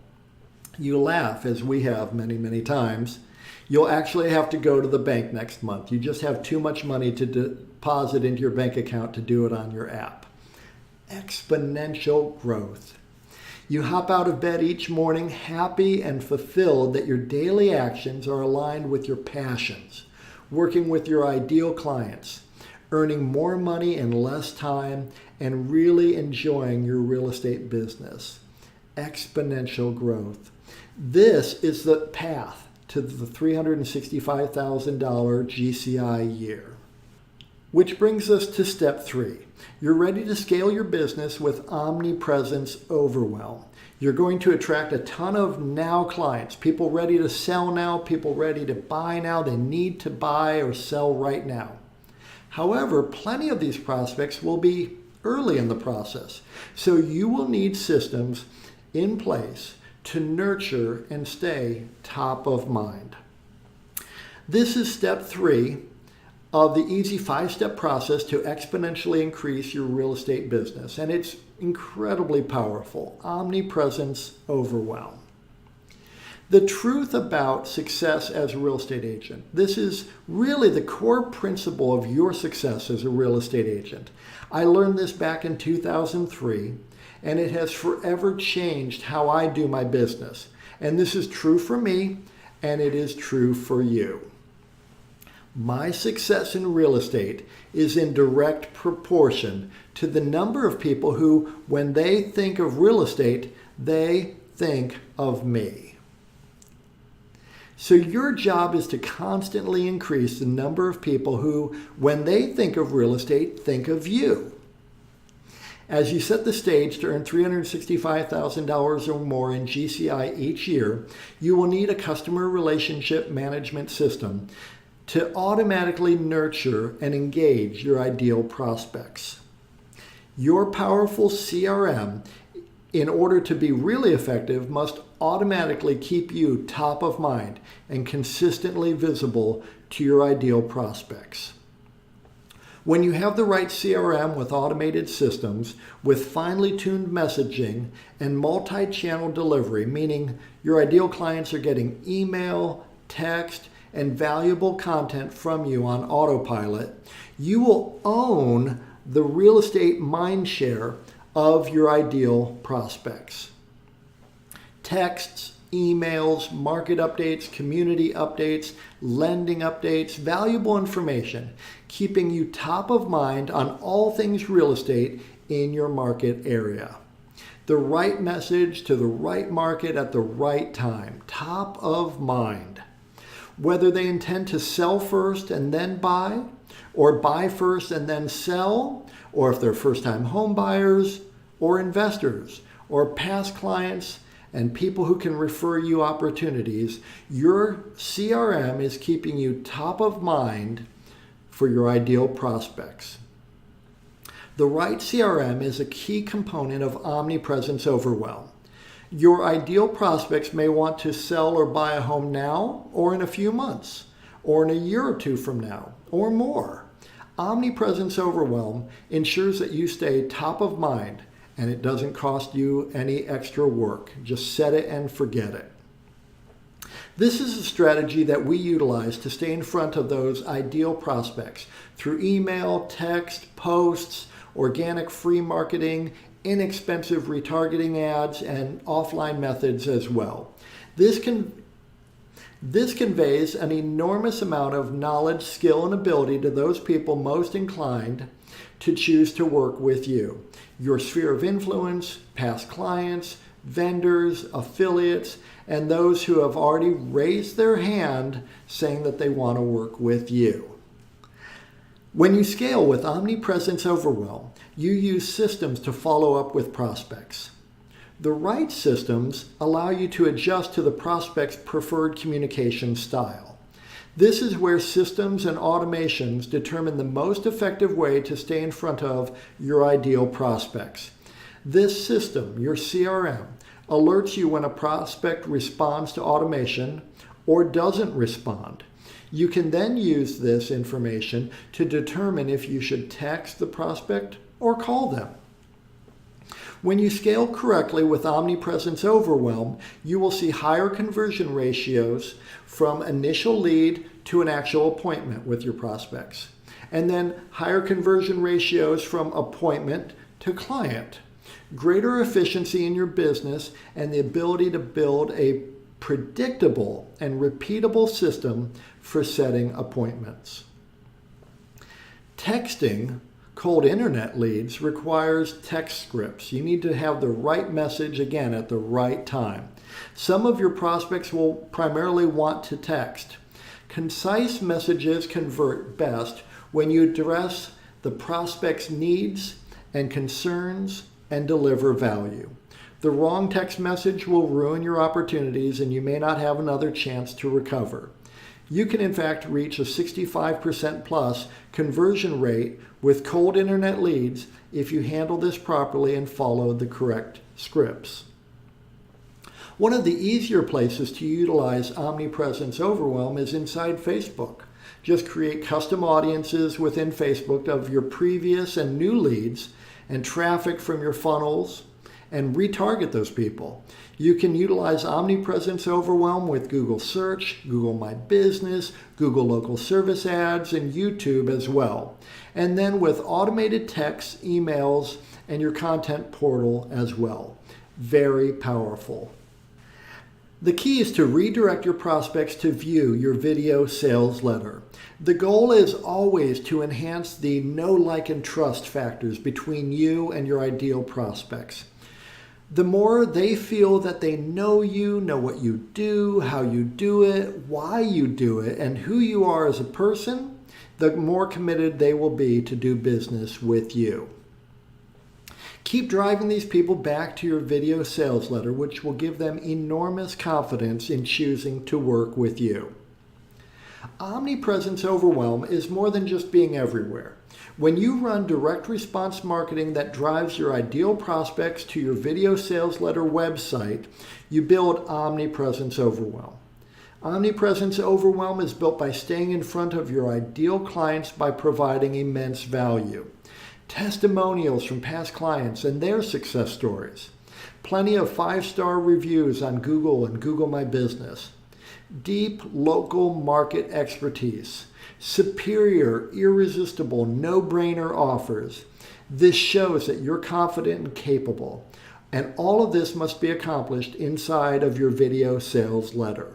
You laugh, as we have many, many times. You'll actually have to go to the bank next month. You just have too much money to deposit into your bank account to do it on your app. Exponential growth. You hop out of bed each morning happy and fulfilled that your daily actions are aligned with your passions, working with your ideal clients, earning more money in less time, and really enjoying your real estate business. Exponential growth. This is the path to the $365,000 GCI year. Which brings us to step 3. You're ready to scale your business with Omnipresence Overwhelm. You're going to attract a ton of now clients, people ready to sell now, people ready to buy now. They need to buy or sell right now. However, plenty of these prospects will be early in the process. So you will need systems in place to nurture and stay top of mind. This is step 3 of the easy 5-step process to exponentially increase your real estate business. And it's incredibly powerful. Omnipresence Overwhelm. The truth about success as a real estate agent. This is really the core principle of your success as a real estate agent. I learned this back in 2003, and it has forever changed how I do my business. And this is true for me, and it is true for you. My success in real estate is in direct proportion to the number of people who, when they think of real estate, they think of me. So your job is to constantly increase the number of people who, when they think of real estate, think of you. As you set the stage to earn $365,000 or more in GCI each year, you will need a customer relationship management system to automatically nurture and engage your ideal prospects. Your powerful CRM, in order to be really effective, must automatically keep you top of mind and consistently visible to your ideal prospects. When you have the right CRM with automated systems, with finely tuned messaging and multi-channel delivery, meaning your ideal clients are getting email, text, and valuable content from you on autopilot, you will own the real estate mindshare of your ideal prospects. Texts, emails, market updates, community updates, lending updates, valuable information, keeping you top of mind on all things real estate in your market area. The right message to the right market at the right time, top of mind. Whether they intend to sell first and then buy, or buy first and then sell, or if they're first-time home buyers, or investors, or past clients, and people who can refer you opportunities, your CRM is keeping you top of mind for your ideal prospects. The right CRM is a key component of Omnipresence Overwhelm. Your ideal prospects may want to sell or buy a home now, or in a few months, or in a year or two from now, or more. Omnipresence Overwhelm ensures that you stay top of mind, and it doesn't cost you any extra work. Just set it and forget it. This is a strategy that we utilize to stay in front of those ideal prospects through email, text, posts, organic free marketing, inexpensive retargeting ads, and offline methods as well. This conveys an enormous amount of knowledge, skill, and ability to those people most inclined to choose to work with you. Your sphere of influence, past clients, vendors, affiliates, and those who have already raised their hand saying that they want to work with you. When you scale with Omnipresence Overwhelm, you use systems to follow up with prospects. The right systems allow you to adjust to the prospect's preferred communication style. This is where systems and automations determine the most effective way to stay in front of your ideal prospects. This system, your CRM, alerts you when a prospect responds to automation or doesn't respond. You can then use this information to determine if you should text the prospect or call them. When you scale correctly with Omnipresence Overwhelm, you will see higher conversion ratios from initial lead to an actual appointment with your prospects, and then higher conversion ratios from appointment to client, greater efficiency in your business, and the ability to build a predictable and repeatable system for setting appointments. Texting cold internet leads requires text scripts. You need to have the right message again at the right time. Some of your prospects will primarily want to text. Concise messages convert best when you address the prospect's needs and concerns and deliver value. The wrong text message will ruin your opportunities and you may not have another chance to recover. You can in fact reach a 65% plus conversion rate with cold internet leads if you handle this properly and follow the correct scripts. One of the easier places to utilize Omnipresence Overwhelm is inside Facebook. Just create custom audiences within Facebook of your previous and new leads and traffic from your funnels and retarget those people. You can utilize Omnipresence Overwhelm with Google Search, Google My Business, Google Local Service Ads, and YouTube as well. And then with automated texts, emails, and your content portal as well. Very powerful. The key is to redirect your prospects to view your video sales letter. The goal is always to enhance the know, like, and trust factors between you and your ideal prospects. The more they feel that they know you, know what you do, how you do it, why you do it, and who you are as a person, the more committed they will be to do business with you. Keep driving these people back to your video sales letter, which will give them enormous confidence in choosing to work with you. Omnipresence Overwhelm is more than just being everywhere. When you run direct response marketing that drives your ideal prospects to your video sales letter website, you build Omnipresence Overwhelm. Omnipresence Overwhelm is built by staying in front of your ideal clients by providing immense value. Testimonials from past clients and their success stories. Plenty of 5-star reviews on Google and Google My Business. Deep local market expertise. Superior, irresistible, no-brainer offers. This shows that you're confident and capable. And all of this must be accomplished inside of your video sales letter.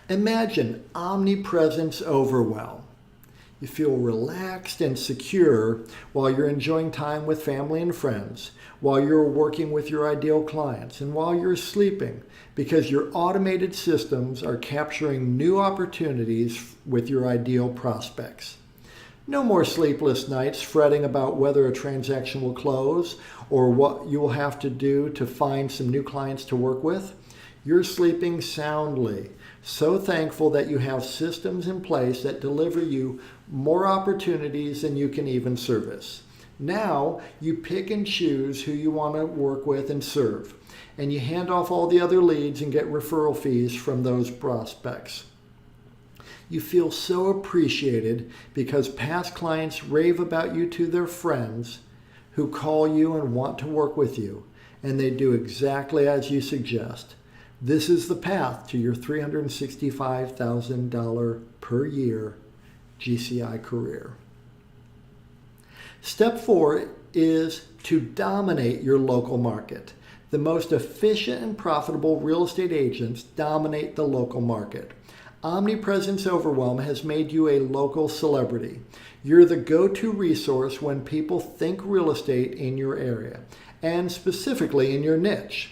Imagine Omnipresence Overwhelm. You feel relaxed and secure while you're enjoying time with family and friends, while you're working with your ideal clients, and while you're sleeping, because your automated systems are capturing new opportunities with your ideal prospects. No more sleepless nights fretting about whether a transaction will close or what you will have to do to find some new clients to work with. You're sleeping soundly, so thankful that you have systems in place that deliver you more opportunities than you can even service. Now you pick and choose who you want to work with and serve, and you hand off all the other leads and get referral fees from those prospects. You feel so appreciated because past clients rave about you to their friends who call you and want to work with you, and they do exactly as you suggest. This is the path to your $365,000 per year GCI career. Step 4 is to dominate your local market. The most efficient and profitable real estate agents dominate the local market. Omnipresence Overwhelm has made you a local celebrity. You're the go-to resource when people think real estate in your area, and specifically in your niche.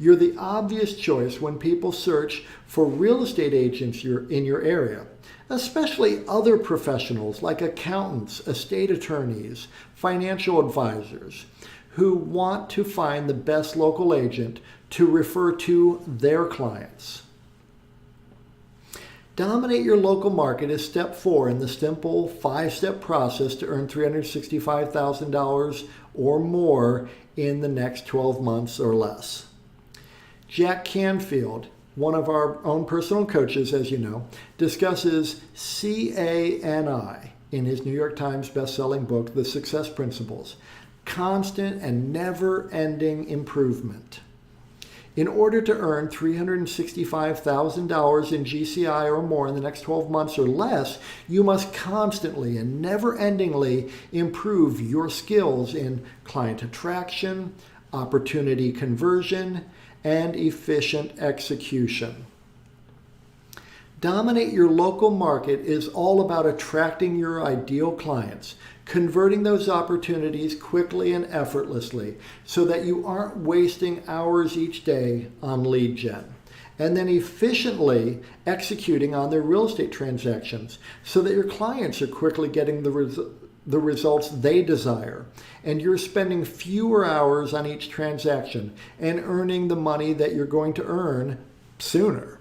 You're the obvious choice when people search for real estate agents in your area, especially other professionals like accountants, estate attorneys, financial advisors, who want to find the best local agent to refer to their clients. Dominate your local market is step 4 in the simple 5-step process to earn $365,000 or more in the next 12 months or less. Jack Canfield, one of our own personal coaches, as you know, discusses CANI in his New York Times best-selling book, The Success Principles, constant and never-ending improvement. In order to earn $365,000 in GCI or more in the next 12 months or less, you must constantly and never-endingly improve your skills in client attraction, opportunity conversion, and efficient execution. Dominate your local market is all about attracting your ideal clients, converting those opportunities quickly and effortlessly so that you aren't wasting hours each day on lead gen, and then efficiently executing on their real estate transactions so that your clients are quickly getting the results they desire, and you're spending fewer hours on each transaction and earning the money that you're going to earn sooner.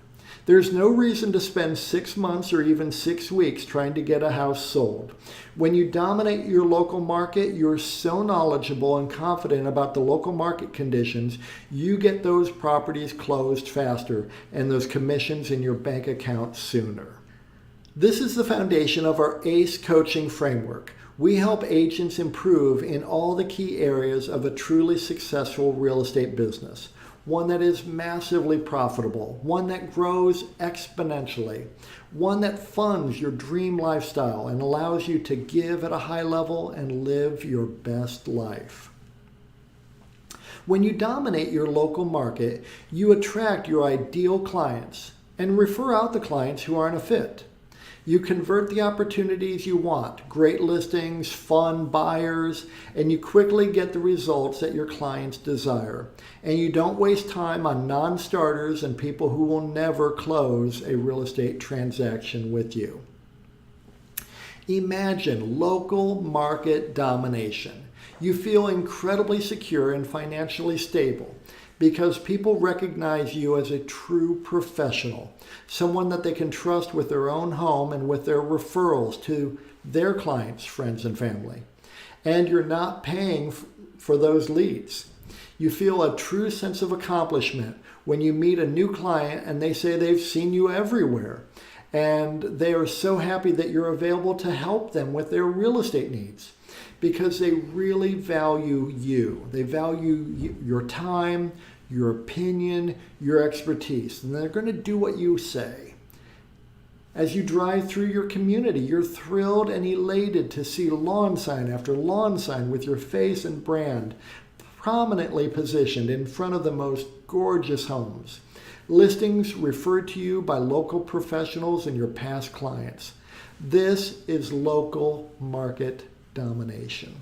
There's no reason to spend 6 months or even 6 weeks trying to get a house sold. When you dominate your local market, you're so knowledgeable and confident about the local market conditions, you get those properties closed faster and those commissions in your bank account sooner. This is the foundation of our ACE coaching framework. We help agents improve in all the key areas of a truly successful real estate business. One that is massively profitable, one that grows exponentially, one that funds your dream lifestyle and allows you to give at a high level and live your best life. When you dominate your local market, you attract your ideal clients and refer out the clients who aren't a fit. You convert the opportunities you want, great listings, fun buyers, and you quickly get the results that your clients desire. And you don't waste time on non-starters and people who will never close a real estate transaction with you. Imagine local market domination. You feel incredibly secure and financially stable because people recognize you as a true professional, someone that they can trust with their own home and with their referrals to their clients, friends, and family. And you're not paying for those leads. You feel a true sense of accomplishment when you meet a new client and they say they've seen you everywhere. And they are so happy that you're available to help them with their real estate needs because they really value you. They value your time, your opinion, your expertise, and they're going to do what you say. As you drive through your community, you're thrilled and elated to see lawn sign after lawn sign with your face and brand prominently positioned in front of the most gorgeous homes. Listings referred to you by local professionals and your past clients. This is local market domination.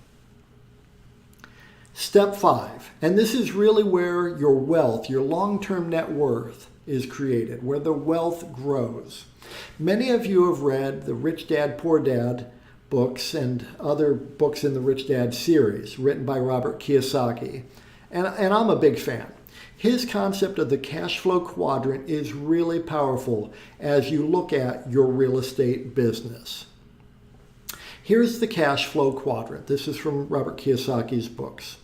Step 5, and this is really where your wealth, your long-term net worth is created, where the wealth grows. Many of you have read the Rich Dad, Poor Dad books and other books in the Rich Dad series written by Robert Kiyosaki, and I'm a big fan. His concept of the cash flow quadrant is really powerful as you look at your real estate business. Here's the cash flow quadrant. This is from Robert Kiyosaki's books.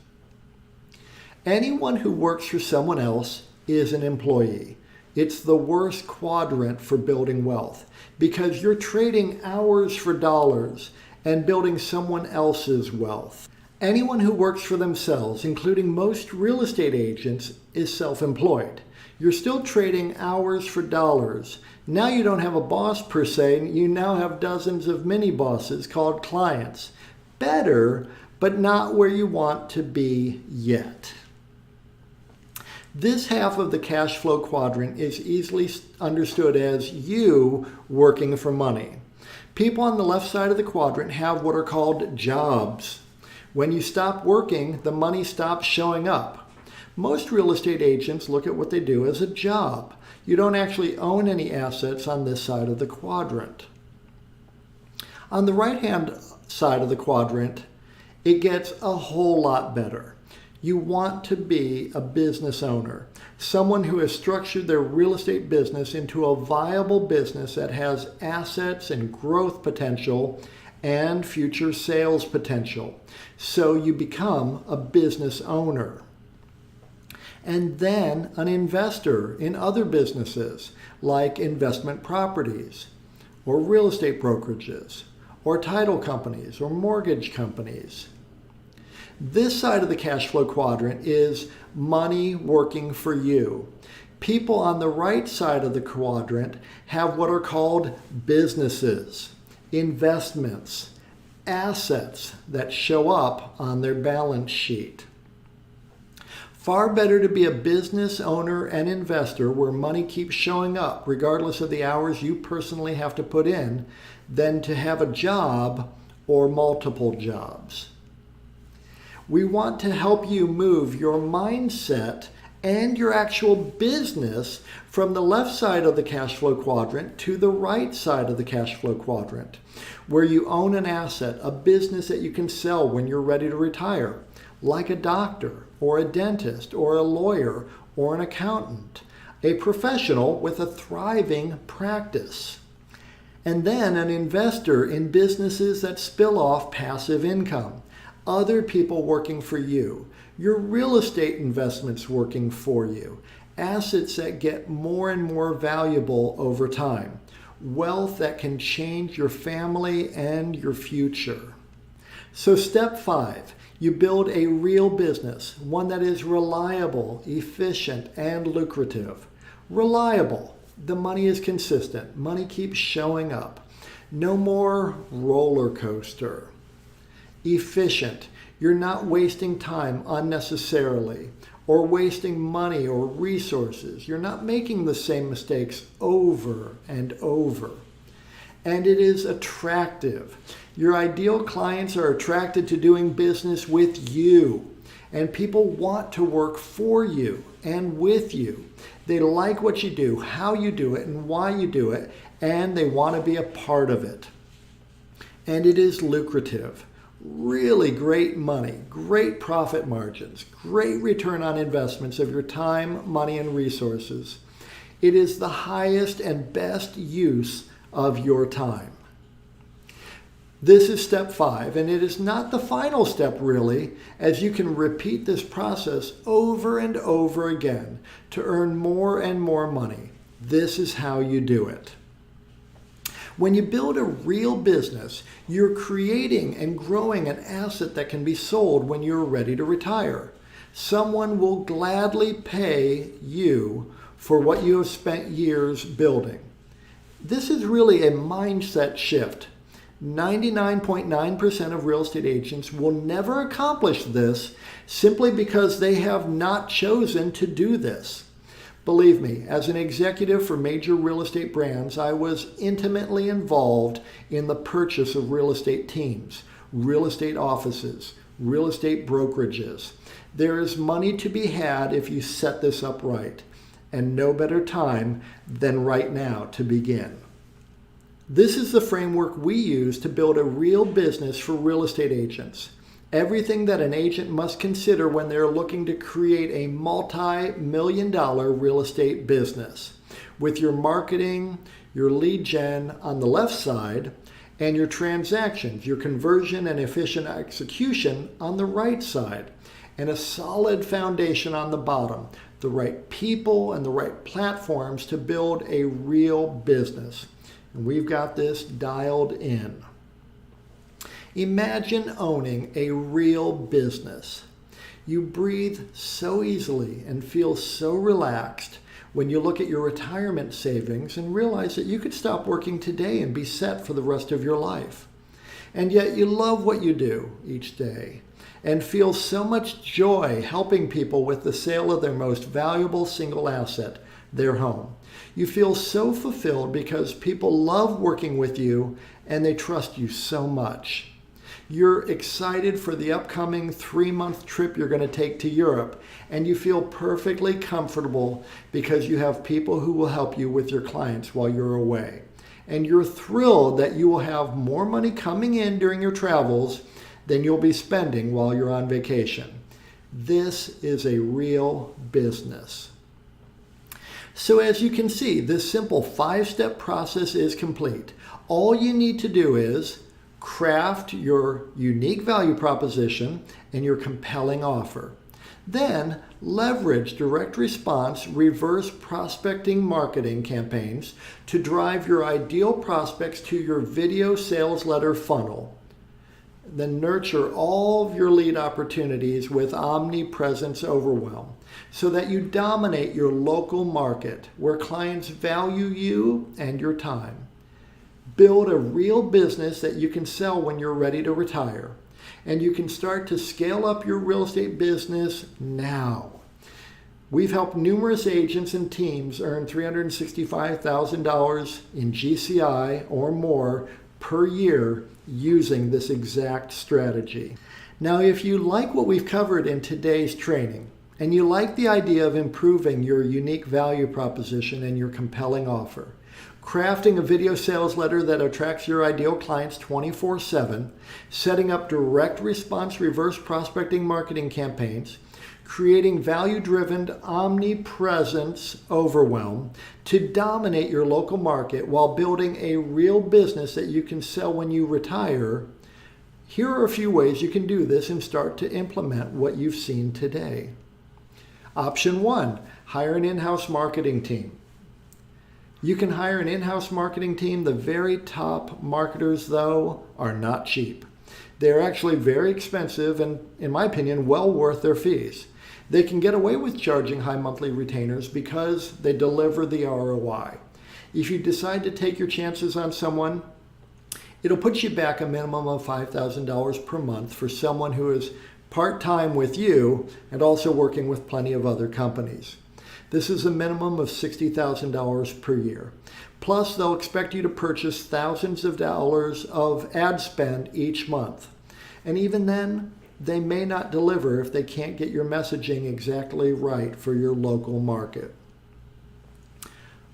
Anyone who works for someone else is an employee. It's the worst quadrant for building wealth because you're trading hours for dollars and building someone else's wealth. Anyone who works for themselves, including most real estate agents, is self-employed. You're still trading hours for dollars. Now you don't have a boss per se, you now have dozens of mini bosses called clients. Better, but not where you want to be yet. This half of the cash flow quadrant is easily understood as you working for money. People on the left side of the quadrant have what are called jobs. When you stop working, the money stops showing up. Most real estate agents look at what they do as a job. You don't actually own any assets on this side of the quadrant. On the right-hand side of the quadrant, it gets a whole lot better. You want to be a business owner, someone who has structured their real estate business into a viable business that has assets and growth potential and future sales potential. So you become a business owner. And then an investor in other businesses like investment properties or real estate brokerages or title companies or mortgage companies. This side of the cash flow quadrant is money working for you. People on the right side of the quadrant have what are called businesses, investments, assets that show up on their balance sheet. Far better to be a business owner and investor where money keeps showing up regardless of the hours you personally have to put in than to have a job or multiple jobs. We want to help you move your mindset and your actual business from the left side of the cash flow quadrant to the right side of the cash flow quadrant, where you own an asset, a business that you can sell when you're ready to retire, like a doctor or a dentist or a lawyer or an accountant, a professional with a thriving practice. And then an investor in businesses that spill off passive income, other people working for you, your real estate investments working for you, assets that get more and more valuable over time, wealth that can change your family and your future. So step 5, you build a real business, one that is reliable, efficient, and lucrative. Reliable. The money is consistent. Money keeps showing up. No more roller coaster. Efficient. You're not wasting time unnecessarily or wasting money or resources. You're not making the same mistakes over and over. And it is attractive. Your ideal clients are attracted to doing business with you, and people want to work for you and with you. They like what you do, how you do it, and why you do it, and they want to be a part of it. And it is lucrative. Really great money, great profit margins, great return on investments of your time, money, and resources. It is the highest and best use of your time. This is step 5, and it is not the final step really, as you can repeat this process over and over again to earn more and more money. This is how you do it. When you build a real business, you're creating and growing an asset that can be sold when you're ready to retire. Someone will gladly pay you for what you have spent years building. This is really a mindset shift. 99.9% of real estate agents will never accomplish this simply because they have not chosen to do this. Believe me, as an executive for major real estate brands, I was intimately involved in the purchase of real estate teams, real estate offices, real estate brokerages. There is money to be had if you set this up right, and no better time than right now to begin. This is the framework we use to build a real business for real estate agents. Everything that an agent must consider when they're looking to create a multi-million-dollar real estate business, with your marketing, your lead gen on the left side, and your transactions, your conversion and efficient execution on the right side, and a solid foundation on the bottom, the right people and the right platforms to build a real business. And we've got this dialed in. Imagine owning a real business. You breathe so easily and feel so relaxed when you look at your retirement savings and realize that you could stop working today and be set for the rest of your life. And yet you love what you do each day and feel so much joy helping people with the sale of their most valuable single asset, their home. You feel so fulfilled because people love working with you and they trust you so much. You're excited for the upcoming 3-month trip you're going to take to Europe, and you feel perfectly comfortable because you have people who will help you with your clients while you're away. And you're thrilled that you will have more money coming in during your travels than you'll be spending while you're on vacation. This is a real business. So as you can see, this simple 5-step process is complete. All you need to do is craft your unique value proposition and your compelling offer. Then leverage direct response, reverse prospecting marketing campaigns to drive your ideal prospects to your video sales letter funnel. Then nurture all of your lead opportunities with Omnipresence Overwhelm so that you dominate your local market where clients value you and your time. Build a real business that you can sell when you're ready to retire. And you can start to scale up your real estate business now. We've helped numerous agents and teams earn $365,000 in GCI or more per year using this exact strategy. Now, if you like what we've covered in today's training, and you like the idea of improving your unique value proposition and your compelling offer, crafting a video sales letter that attracts your ideal clients 24/7, setting up direct response reverse prospecting marketing campaigns, creating value-driven omnipresence overwhelm to dominate your local market while building a real business that you can sell when you retire, here are a few ways you can do this and start to implement what you've seen today. Option 1, hire an in-house marketing team. You can hire an in-house marketing team. The very top marketers, though, are not cheap. They're actually very expensive and, in my opinion, well worth their fees. They can get away with charging high monthly retainers because they deliver the ROI. If you decide to take your chances on someone, it'll put you back a minimum of $5,000 per month for someone who is part-time with you and also working with plenty of other companies. This is a minimum of $60,000 per year. Plus, they'll expect you to purchase thousands of dollars of ad spend each month. And even then, they may not deliver if they can't get your messaging exactly right for your local market.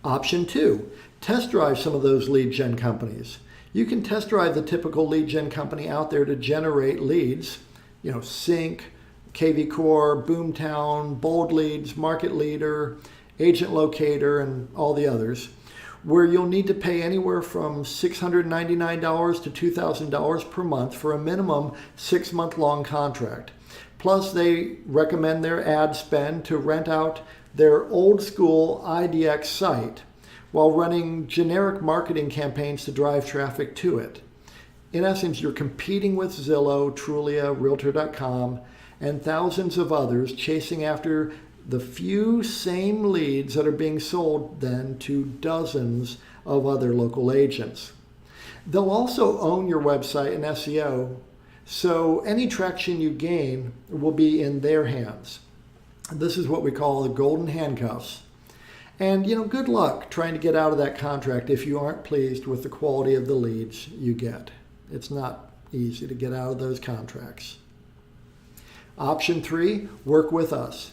Option 2, test drive some of those lead gen companies. You can test drive the typical lead gen company out there to generate leads, Sync, KV Core, Boomtown, Bold Leads, Market Leader, Agent Locator, and all the others, where you'll need to pay anywhere from $699 to $2,000 per month for a minimum 6-month-long contract. Plus, they recommend their ad spend to rent out their old school IDX site while running generic marketing campaigns to drive traffic to it. In essence, you're competing with Zillow, Trulia, Realtor.com, and thousands of others, chasing after the few same leads that are being sold then to dozens of other local agents. They'll also own your website and SEO, so any traction you gain will be in their hands. This is what we call the golden handcuffs. And good luck trying to get out of that contract if you aren't pleased with the quality of the leads you get. It's not easy to get out of those contracts. Option 3, work with us.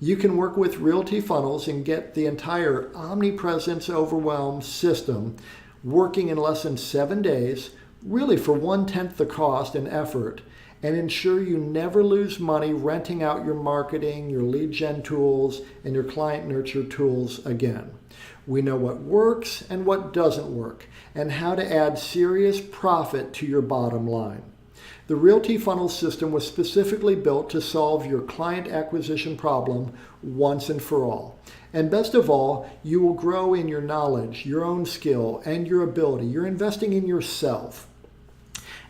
You can work with Realty Funnels and get the entire Omnipresence Overwhelm system working in less than 7 days, really for 1/10 the cost and effort, and ensure you never lose money renting out your marketing, your lead gen tools, and your client nurture tools again. We know what works and what doesn't work, and how to add serious profit to your bottom line. The Realty Funnel system was specifically built to solve your client acquisition problem once and for all. And best of all, you will grow in your knowledge, your own skill, and your ability. You're investing in yourself.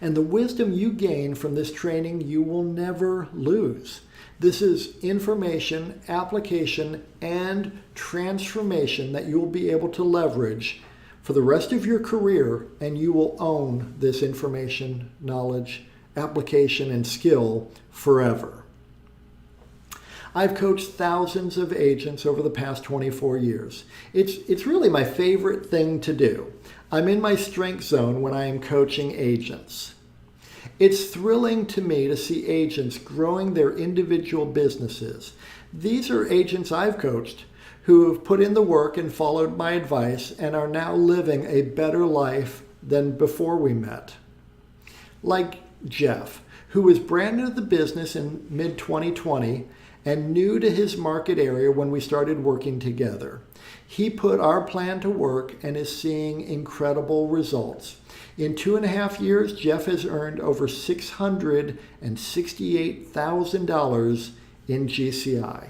And the wisdom you gain from this training, you will never lose. This is information, application, and transformation that you will be able to leverage for the rest of your career, and you will own this information, knowledge, application, and skill forever. I've coached thousands of agents over the past 24 years. It's really my favorite thing to do. I'm in my strength zone when I am coaching agents. It's thrilling to me to see agents growing their individual businesses. These are agents I've coached who have put in the work and followed my advice and are now living a better life than before we met. Like Jeff, who was brand new to the business in mid-2020 and new to his market area when we started working together. He put our plan to work and is seeing incredible results. In 2.5 years, Jeff has earned over $668,000 in GCI.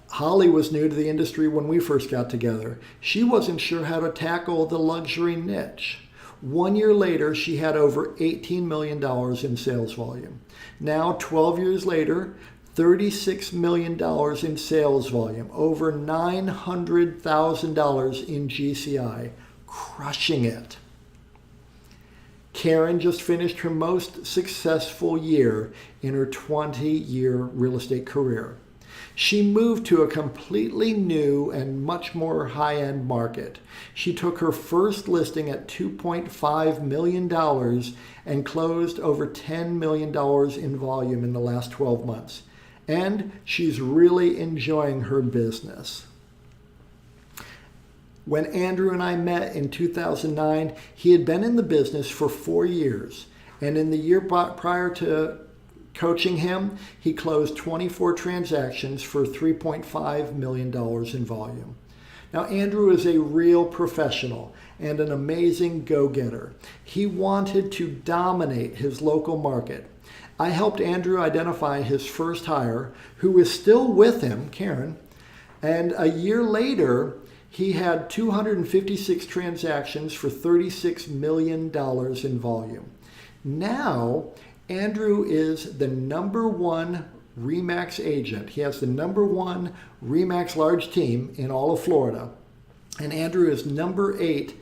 Holly was new to the industry when we first got together. She wasn't sure how to tackle the luxury niche. 1 year later, she had over $18 million in sales volume. Now, 12 years later, $36 million in sales volume, over $900,000 in GCI, crushing it. Karen just finished her most successful year in her 20-year real estate career. She moved to a completely new and much more high-end market. She took her first listing at $2.5 million and closed over $10 million in volume in the last 12 months. And she's really enjoying her business. When Andrew and I met in 2009, he had been in the business for 4 years. And in the year prior to coaching him, he closed 24 transactions for $3.5 million in volume. Now, Andrew is a real professional and an amazing go-getter. He wanted to dominate his local market. I helped Andrew identify his first hire, who is still with him, Karen, and a year later, He had 256 transactions for $36 million in volume. Now, Andrew is the #1 RE/MAX agent. He has the #1 RE/MAX large team in all of Florida. And Andrew is #8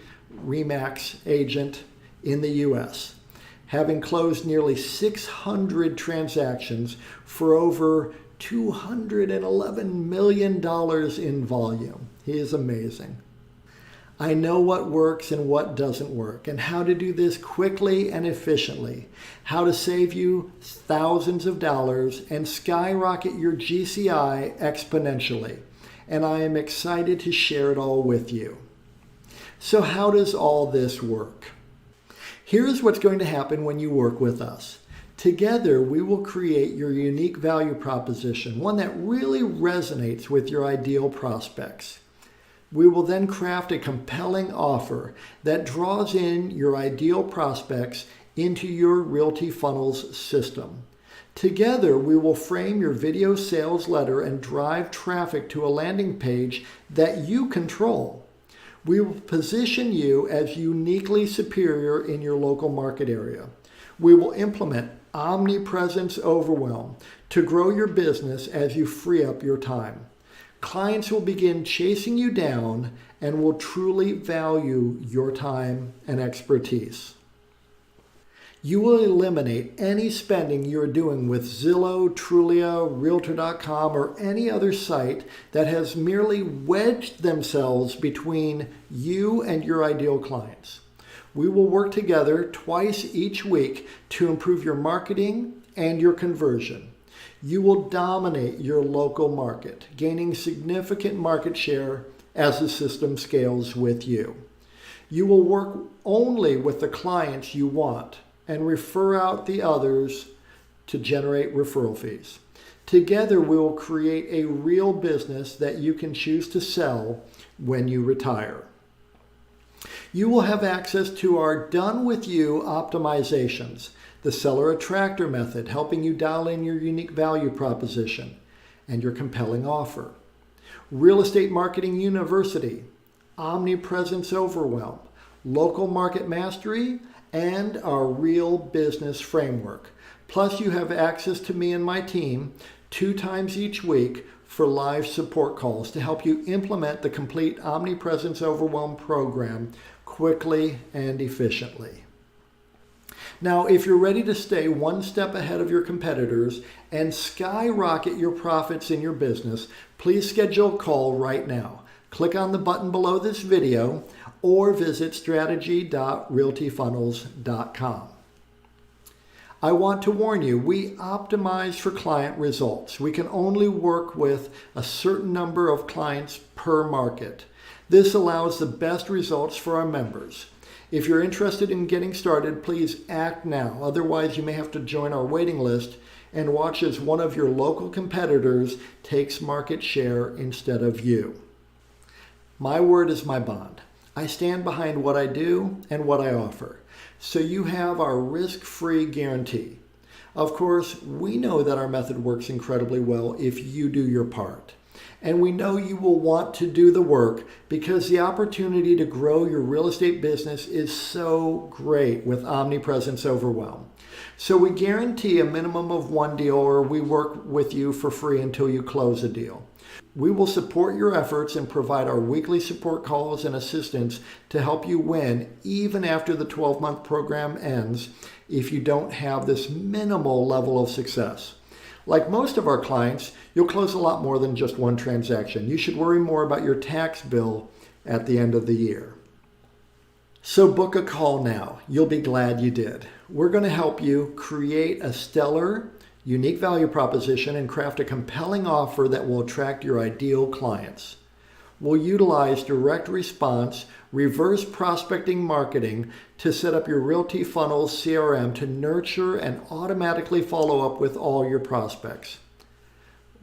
RE/MAX agent in the U.S., having closed nearly 600 transactions for over $211 million in volume. He is amazing. I know what works and what doesn't work, and how to do this quickly and efficiently, how to save you thousands of dollars and skyrocket your GCI exponentially. And I am excited to share it all with you. So how does all this work? Here's what's going to happen when you work with us. Together, we will create your unique value proposition, one that really resonates with your ideal prospects. We will then craft a compelling offer that draws in your ideal prospects into your Realty Funnels system. Together, we will frame your video sales letter and drive traffic to a landing page that you control. We will position you as uniquely superior in your local market area. We will implement Omnipresence Overwhelm to grow your business as you free up your time. Clients will begin chasing you down and will truly value your time and expertise. You will eliminate any spending you're doing with Zillow, Trulia, Realtor.com, or any other site that has merely wedged themselves between you and your ideal clients. We will work together twice each week to improve your marketing and your conversion. You will dominate your local market, gaining significant market share as the system scales with you. You will work only with the clients you want and refer out the others to generate referral fees. Together, we will create a real business that you can choose to sell when you retire. You will have access to our Done With You optimizations, the Seller Attractor method, helping you dial in your unique value proposition and your compelling offer. Real Estate Marketing University, Omnipresence Overwhelm, Local Market Mastery, and our Real Business Framework. Plus, you have access to me and my team 2 times each week for live support calls to help you implement the complete Omnipresence Overwhelm program quickly and efficiently. Now, if you're ready to stay one step ahead of your competitors and skyrocket your profits in your business, please schedule a call right now. Click on the button below this video or visit strategy.realtyfunnels.com. I want to warn you, we optimize for client results. We can only work with a certain number of clients per market. This allows the best results for our members. If you're interested in getting started, please act now. Otherwise, you may have to join our waiting list and watch as one of your local competitors takes market share instead of you. My word is my bond. I stand behind what I do and what I offer. So you have our risk-free guarantee. Of course, we know that our method works incredibly well if you do your part. And we know you will want to do the work because the opportunity to grow your real estate business is so great with Omnipresence Overwhelm. So we guarantee a minimum of 1 deal, or we work with you for free until you close a deal. We will support your efforts and provide our weekly support calls and assistance to help you win even after the 12-month program ends if you don't have this minimal level of success. Like most of our clients, you'll close a lot more than just one transaction. You should worry more about your tax bill at the end of the year. So book a call now. You'll be glad you did. We're going to help you create a stellar, unique value proposition and craft a compelling offer that will attract your ideal clients. We'll utilize direct response, reverse prospecting marketing to set up your Realty Funnels CRM to nurture and automatically follow up with all your prospects.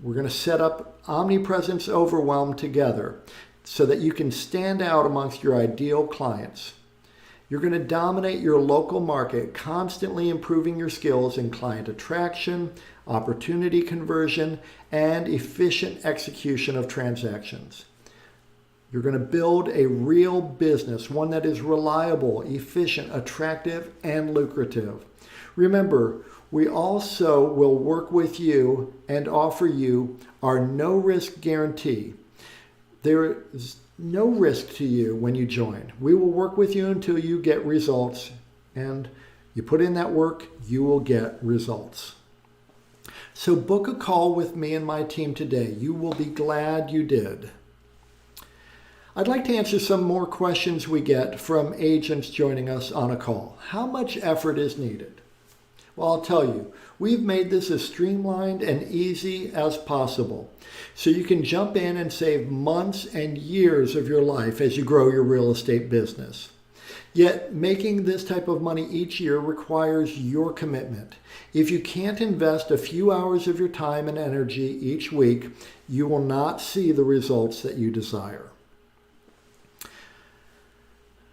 We're going to set up Omnipresence Overwhelm together so that you can stand out amongst your ideal clients. You're going to dominate your local market, constantly improving your skills in client attraction, opportunity conversion, and efficient execution of transactions. You're going to build a real business, one that is reliable, efficient, attractive, and lucrative. Remember, we also will work with you and offer you our no-risk guarantee. There is no risk to you when you join. We will work with you until you get results, and you put in that work, you will get results. So book a call with me and my team today. You will be glad you did. I'd like to answer some more questions we get from agents joining us on a call. How much effort is needed? Well, I'll tell you, we've made this as streamlined and easy as possible, so you can jump in and save months and years of your life as you grow your real estate business. Yet, making this type of money each year requires your commitment. If you can't invest a few hours of your time and energy each week, you will not see the results that you desire.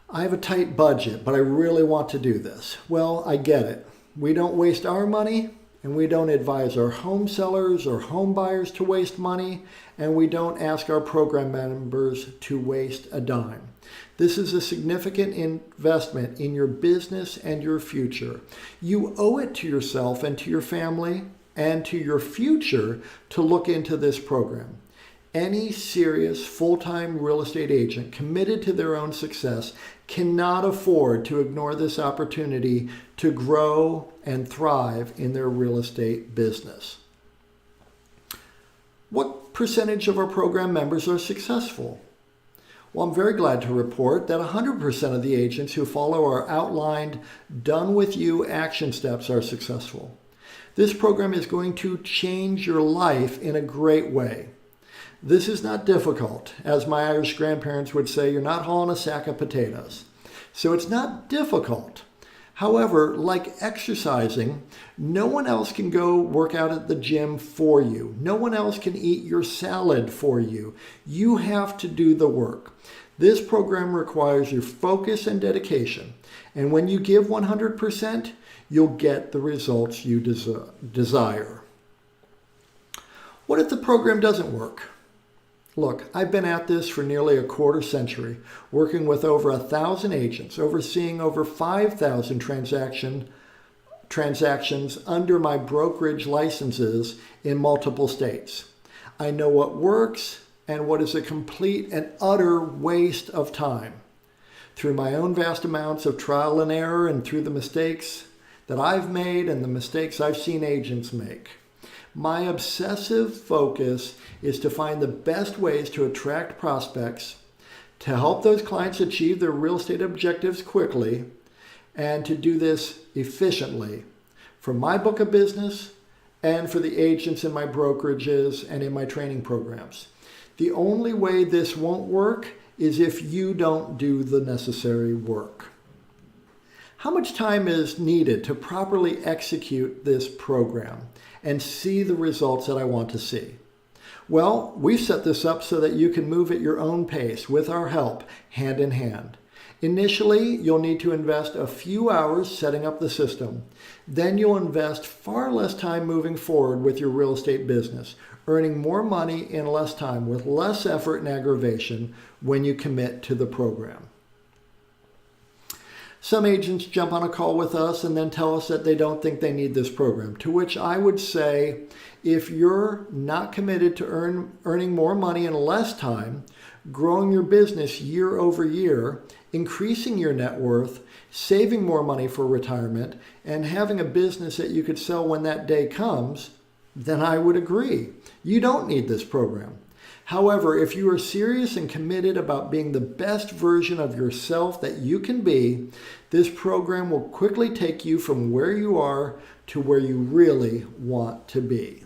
I have a tight budget, but I really want to do this. Well, I get it. We don't waste our money, and we don't advise our home sellers or home buyers to waste money, and we don't ask our program members to waste a dime. This is a significant investment in your business and your future. You owe it to yourself and to your family and to your future to look into this program. Any serious full-time real estate agent committed to their own success cannot afford to ignore this opportunity to grow and thrive in their real estate business. What percentage of our program members are successful? Well, I'm very glad to report that 100% of the agents who follow our outlined, done-with-you action steps are successful. This program is going to change your life in a great way. This is not difficult. As my Irish grandparents would say, you're not hauling a sack of potatoes. So it's not difficult. However, like exercising, no one else can go work out at the gym for you. No one else can eat your salad for you. You have to do the work. This program requires your focus and dedication. And when you give 100%, you'll get the results you desire. What if the program doesn't work? Look, I've been at this for nearly a quarter century, working with over 1,000 agents, overseeing over 5,000 transactions under my brokerage licenses in multiple states. I know what works and what is a complete and utter waste of time. Through my own vast amounts of trial and error and through the mistakes that I've made and the mistakes I've seen agents make. My obsessive focus is to find the best ways to attract prospects, to help those clients achieve their real estate objectives quickly, and to do this efficiently for my book of business and for the agents in my brokerages and in my training programs. The only way this won't work is if you don't do the necessary work. How much time is needed to properly execute this program and see the results that I want to see? Well, we've set this up so that you can move at your own pace with our help, hand in hand. Initially, you'll need to invest a few hours setting up the system. Then you'll invest far less time moving forward with your real estate business, earning more money in less time with less effort and aggravation when you commit to the program. Some agents jump on a call with us and then tell us that they don't think they need this program, to which I would say, if you're not committed to earning more money in less time, growing your business year over year, increasing your net worth, saving more money for retirement, and having a business that you could sell when that day comes, then I would agree. You don't need this program. However, if you are serious and committed about being the best version of yourself that you can be, this program will quickly take you from where you are to where you really want to be.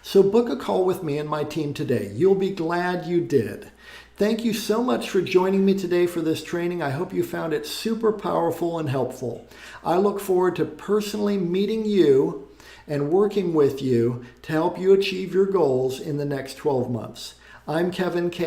So book a call with me and my team today. You'll be glad you did. Thank you so much for joining me today for this training. I hope you found it super powerful and helpful. I look forward to personally meeting you and working with you to help you achieve your goals in the next 12 months. I'm Kevin K.